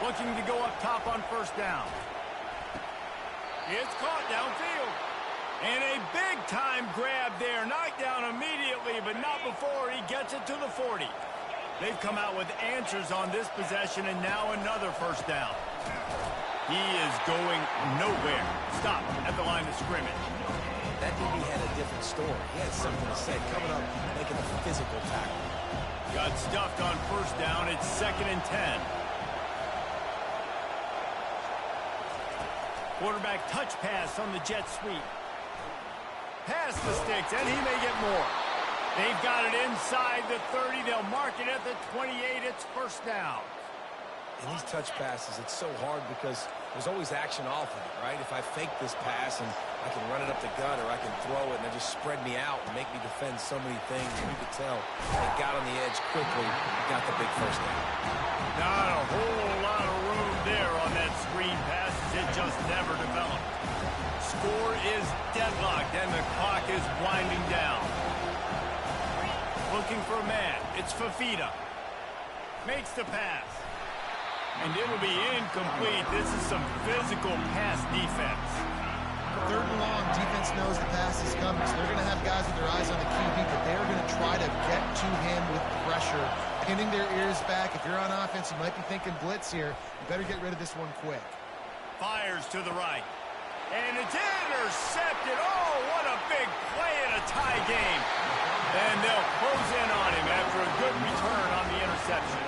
Speaker 1: Looking to go up top on first down. It's caught downfield. And a big-time grab there. Knocked down immediately, but not before he gets it to the 40. They've come out with answers on this possession, and now another first down. He is going nowhere. Stop at the line of scrimmage.
Speaker 2: That DB had a different story. He had something to say. Coming up, making a physical tackle.
Speaker 1: Got stuffed on first down. It's 2nd and 10. Quarterback touch pass on the jet sweep. Past the sticks, and he may get more. They've got it inside the 30. They'll mark it at the 28. It's first down.
Speaker 2: In these touch passes, it's so hard because there's always action off of it, right? If I fake this pass and I can run it up the gut or I can throw it and they just spread me out and make me defend so many things, and you could tell they got on the edge quickly and got the big first down.
Speaker 1: Not a whole lot of room there on that screen pass as it just never developed. Score is deadlocked, and the clock is winding down. Looking for a man. It's Fafita. Makes the pass. And it'll be incomplete. This is some physical pass defense.
Speaker 3: 3rd and long, defense knows the pass is coming, so they're going to have guys with their eyes on the QB, but they're going to try to get to him with pressure, pinning their ears back. If you're on offense, you might be thinking blitz here. You better get rid of this one quick.
Speaker 1: Fires to the right. And it's intercepted. Oh, what a big play in a tie game. And they'll close in on him after a good return on the interception.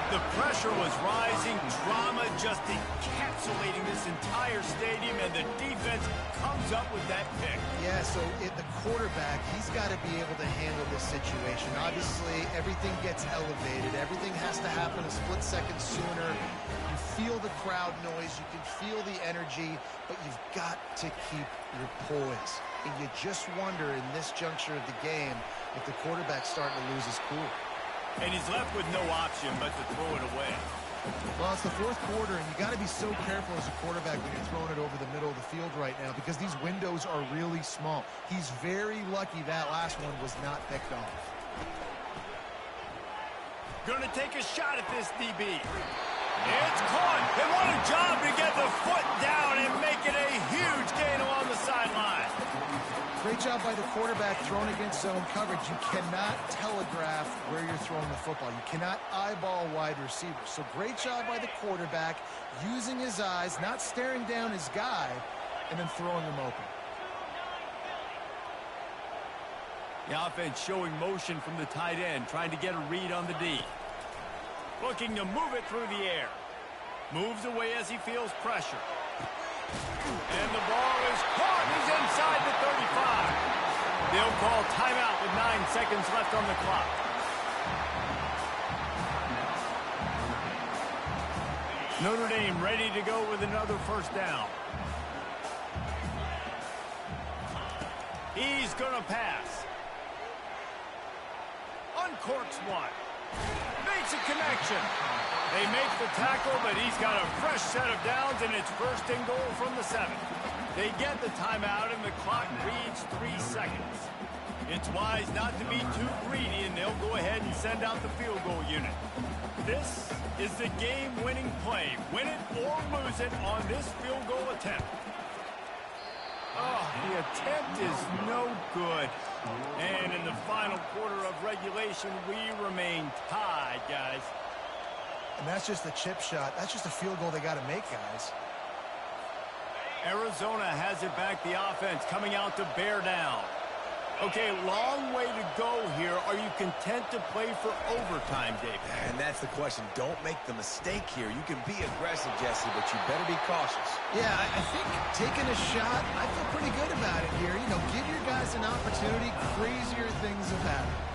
Speaker 1: The pressure was rising. Drama just encapsulating this entire stadium, and the defense comes up with that pick.
Speaker 3: Yeah, so the quarterback, he's got to be able to handle this situation. Obviously, everything gets elevated. Everything has to happen a split second sooner. You feel the crowd noise. You can feel the energy, but you've got to keep your poise. And you just wonder in this juncture of the game if the quarterback's starting to lose his cool.
Speaker 1: And he's left with no option but to throw it away.
Speaker 3: Well, it's the 4th quarter, and you got to be so careful as a quarterback when you're throwing it over the middle of the field right now because these windows are really small. He's very lucky that last one was not picked off.
Speaker 1: Going to take a shot at this DB. It's caught. And what a job to get the foot down and make it a huge gain along the sideline.
Speaker 3: Great job by the quarterback thrown against zone coverage. You cannot telegraph where you're throwing the football. You cannot eyeball wide receivers. So great job by the quarterback using his eyes, not staring down his guy, and then throwing him open.
Speaker 1: The offense showing motion from the tight end, trying to get a read on the D. Looking to move it through the air. Moves away as he feels pressure. And the ball is caught. He's inside the 35. They'll call timeout with 9 seconds left on the clock. Notre Dame ready to go with another first down. He's going to pass. Uncorks one. Makes a connection. They make the tackle, but he's got a fresh set of downs, and it's 1st and goal from the 7. They get the timeout, and the clock reads 3 seconds. It's wise not to be too greedy, and they'll go ahead and send out the field goal unit. This is the game-winning play. Win it or lose it on this field goal attempt. Oh, the attempt is no good. And in the final quarter of regulation, we remain tied, guys.
Speaker 3: And that's just a chip shot. That's just a field goal they got to make, guys.
Speaker 1: Arizona has it back, the offense coming out to bear down. Okay, long way to go here. Are you content to play for overtime, David?
Speaker 2: And that's the question. Don't make the mistake here. You can be aggressive, Jesse, but you better be cautious.
Speaker 3: Yeah, I think taking a shot, I feel pretty good about it here. You know, give your guys an opportunity. Crazier things have happened.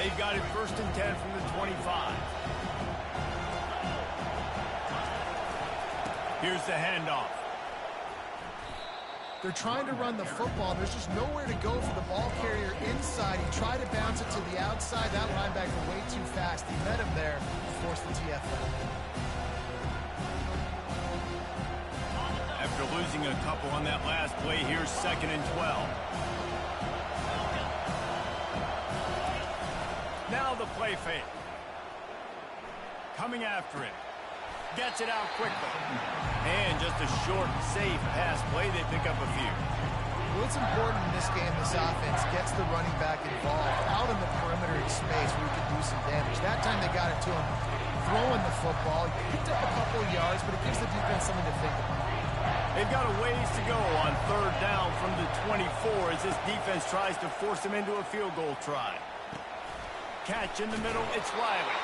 Speaker 1: They've got it 1st and 10 from the 25. Here's the handoff.
Speaker 3: They're trying to run the football. There's just nowhere to go for the ball carrier inside. He tried to bounce it to the outside. That linebacker way too fast. He met him there, forced the TFL.
Speaker 1: After losing a couple on that last play, here's 2nd and 12. Now the play fake. Coming after it. Gets it out quickly. And just a short, safe pass play. They pick up a few.
Speaker 3: What's important in this game, this offense gets the running back involved out in the perimeter in space where he can do some damage. That time they got it to him throwing the football. He picked up a couple of yards, but it gives the defense something to think about.
Speaker 1: They've got a ways to go on 3rd down from the 24 as this defense tries to force them into a field goal try. Catch in the middle, it's Riley.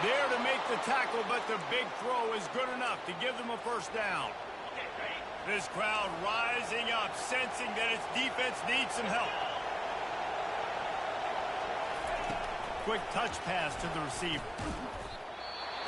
Speaker 1: There to make the tackle, but the big throw is good enough to give them a 1st down. This crowd rising up, sensing that its defense needs some help. Quick touch pass to the receiver.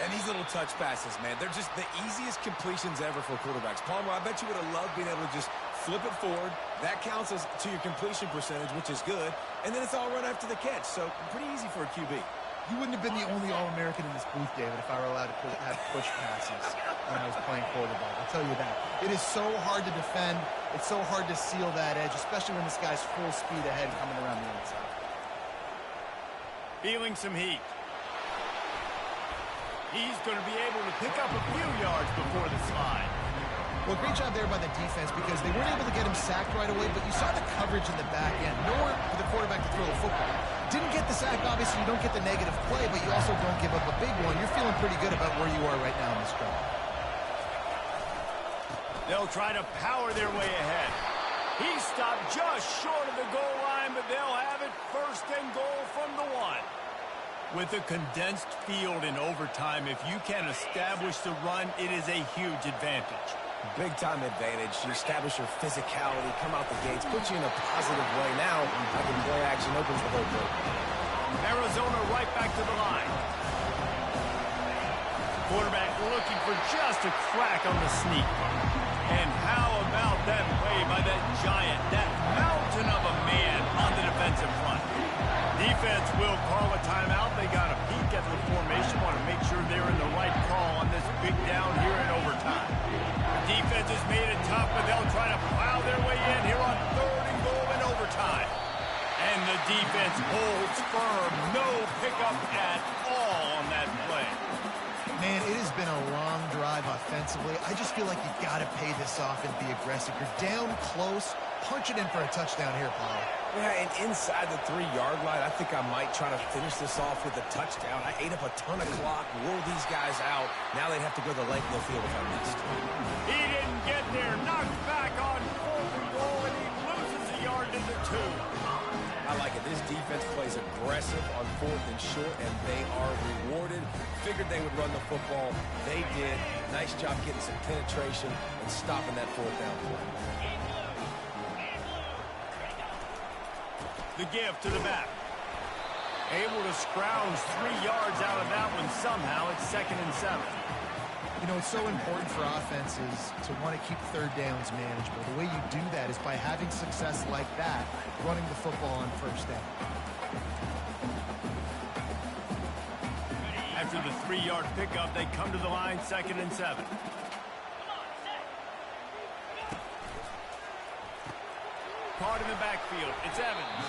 Speaker 2: And these little touch passes, man, they're just the easiest completions ever for quarterbacks. Palmer, I bet you would have loved being able to just flip it forward. That counts as to your completion percentage, which is good. And then it's all run after the catch, so pretty easy for a QB.
Speaker 3: You wouldn't have been the only All-American in this booth, David, if I were allowed to have push passes when I was playing quarterback. I'll tell you that. It is so hard to defend. It's so hard to seal that edge, especially when this guy's full speed ahead coming around the inside.
Speaker 1: Feeling some heat. He's going to be able to pick up a few yards before the slide.
Speaker 3: Well, great job there by the defense because they weren't able to get him sacked right away, but you saw the coverage in the back end. Nowhere for the quarterback to throw the football. Didn't get the sack, obviously. You don't get the negative play, but you also don't give up a big one. You're feeling pretty good about where you are right now in this drive.
Speaker 1: They'll try to power their way ahead. He stopped just short of the goal line, but they'll have it 1st and goal from the 1. With a condensed field in overtime, if you can establish the run, it is a huge advantage.
Speaker 2: Big-time advantage. You establish your physicality, come out the gates, put you in a positive way. Now, I can play action opens the whole thing.
Speaker 1: Arizona right back to the line. Quarterback looking for just a crack on the sneak. And how about that play by that giant, that mountain of a man on the defensive front? Defense will call a timeout. They got a peek at the formation. Want to make sure they're in the right call on this big down here in overtime. The defense has made it tough, but they'll try to plow their way in here on 3rd and goal in overtime. And the defense holds firm. No pickup at all on that play.
Speaker 3: Man, it has been a long drive offensively. I just feel like you got to pay this off and be aggressive. You're down close. Punch it in for a touchdown here, Paul.
Speaker 2: Yeah, and inside the 3-yard line, I think I might try to finish this off with a touchdown. I ate up a ton of clock, wore these guys out. Now they'd have to go the length of the field if I missed.
Speaker 1: He didn't get there. Knocked back on 4th and goal, and he loses a yard to the 2.
Speaker 2: I like it. This defense plays aggressive on 4th and short, and they are rewarded. Figured they would run the football. They did. Nice job getting some penetration and stopping that 4th down play.
Speaker 1: The give to the back. Able to scrounge 3 yards out of that one somehow. It's 2nd and 7.
Speaker 3: You know, it's so important for offenses to want to keep 3rd downs manageable. The way you do that is by having success like that, running the football on 1st down.
Speaker 1: After the 3-yard pickup, they come to the line 2nd and 7. Caught in the backfield. It's Evans.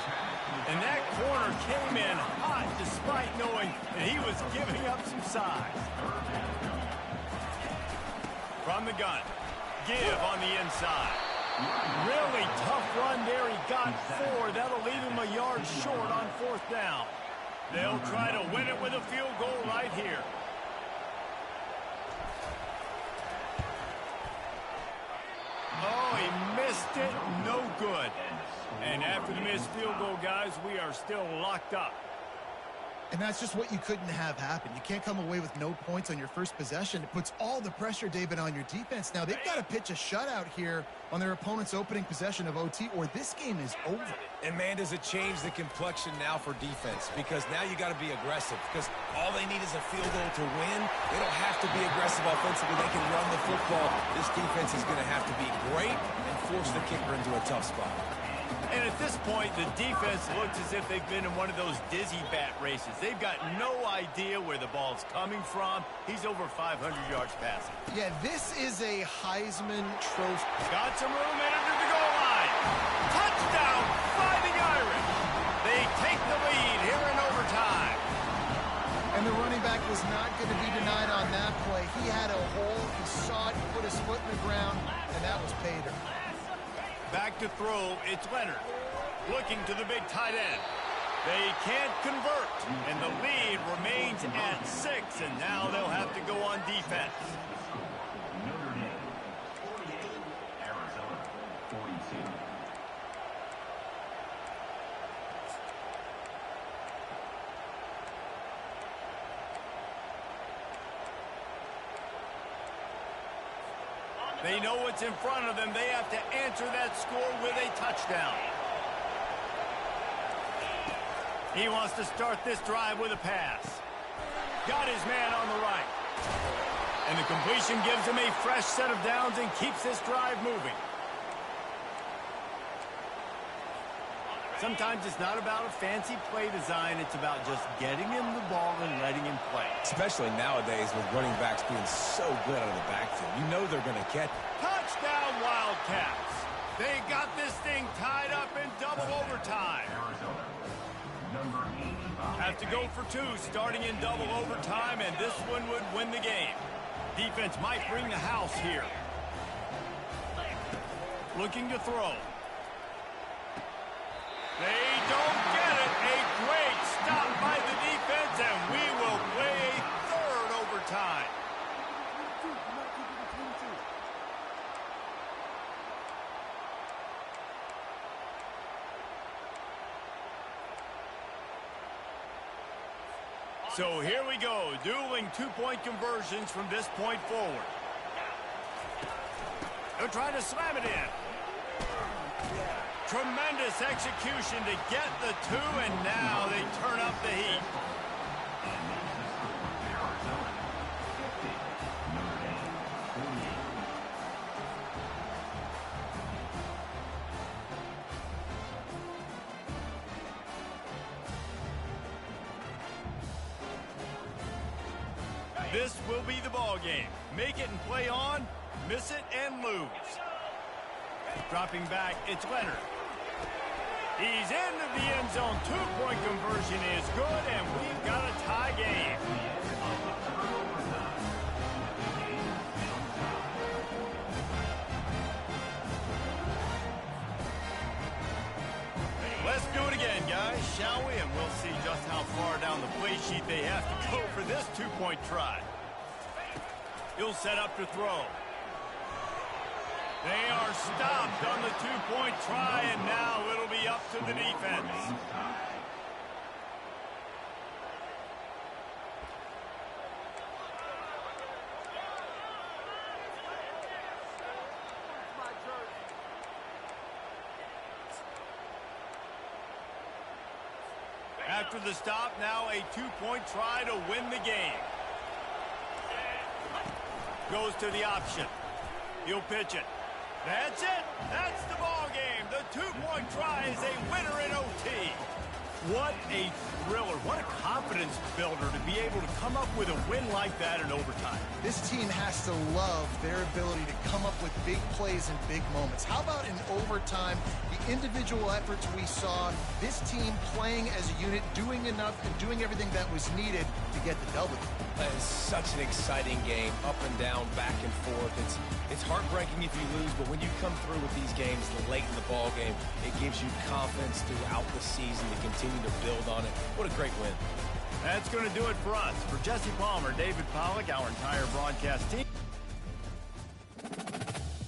Speaker 1: And that corner came in hot despite knowing that he was giving up some size. From the gun. Give on the inside. Really tough run there. He got 4. That'll leave him a yard short on 4th down. They'll try to win it with a field goal right here. Oh, he missed it. No good. And after the missed field goal, guys, we are still locked up.
Speaker 3: And that's just what you couldn't have happen. You can't come away with no points on your first possession. It puts all the pressure, David, on your defense. Now, they've got to pitch a shutout here on their opponent's opening possession of OT, or this game is over.
Speaker 2: And, man, does it change the complexion now for defense? Because now you got to be aggressive. Because all they need is a field goal to win. They don't have to be aggressive offensively. They can run the football. This defense is going to have to be great and force the kicker into a tough spot.
Speaker 1: And at this point, the defense looks as if they've been in one of those dizzy bat races. They've got no idea where the ball's coming from. He's over 500 yards passing.
Speaker 3: Yeah, this is a Heisman Trophy.
Speaker 1: Got some room in under the goal line. Touchdown, Fighting Irish. They take the lead here in overtime.
Speaker 3: And the running back was not going to be denied on that play. He had a hole. He saw it. He put his foot in the ground, and that was pay dirt.
Speaker 1: Back to throw, it's Leonard. Looking to the big tight end. They can't convert, and the lead remains at 6, and now they'll have to go on defense.
Speaker 4: Notre Dame 48, Arizona 42.
Speaker 1: They know what's in front of them. They have to answer that score with a touchdown. He wants to start this drive with a pass. Got his man on the right. And the completion gives him a fresh set of downs and keeps this drive moving. Sometimes it's not about a fancy play design. It's about just getting him the ball and letting him play.
Speaker 2: Especially nowadays with running backs being so good out of the backfield. You know they're going to catch.
Speaker 1: Touchdown, Wildcats. They got this thing tied up in double overtime.
Speaker 4: Arizona, number 85.
Speaker 1: Have to go for 2 starting in double overtime, and this one would win the game. Defense might bring the house here. Looking to throw. They don't get it. A great stop by the defense, and we will play a third overtime. So here we go, dueling 2-point conversions from this point forward. They're trying to slam it in. Tremendous execution to get the 2, and now they turn up the heat.
Speaker 4: Arizona 50, Notre Dame 48.
Speaker 1: This will be the ball game. Make it and play on, miss it and lose. Dropping back, it's Leonard. He's into the end zone. 2-point conversion is good, and we've got a tie game. Let's do it again, guys, shall we? And we'll see just how far down the play sheet they have to go for this 2-point try. He'll set up to throw. They are stopped on the 2-point try, and now it'll be up to the defense. After the stop, now a 2-point try to win the game. Goes to the option. He'll pitch it. That's it. That's the ball game. The 2-point try is a winner in OT. What a thriller. What a confidence builder to be able to come up with a win like that in overtime.
Speaker 3: This team has to love their ability to come up with big plays and big moments. How about in overtime, the individual efforts we saw, this team playing as a unit, doing enough and doing everything that was needed to get the W.
Speaker 2: That is such an exciting game, up and down, back and forth. It's heartbreaking if you lose, but when you come through with these games late in the ball game, it gives you confidence throughout the season to continue to build on it. What a great win.
Speaker 1: That's going to do it for us. For Jesse Palmer, David Pollack, our entire broadcast team.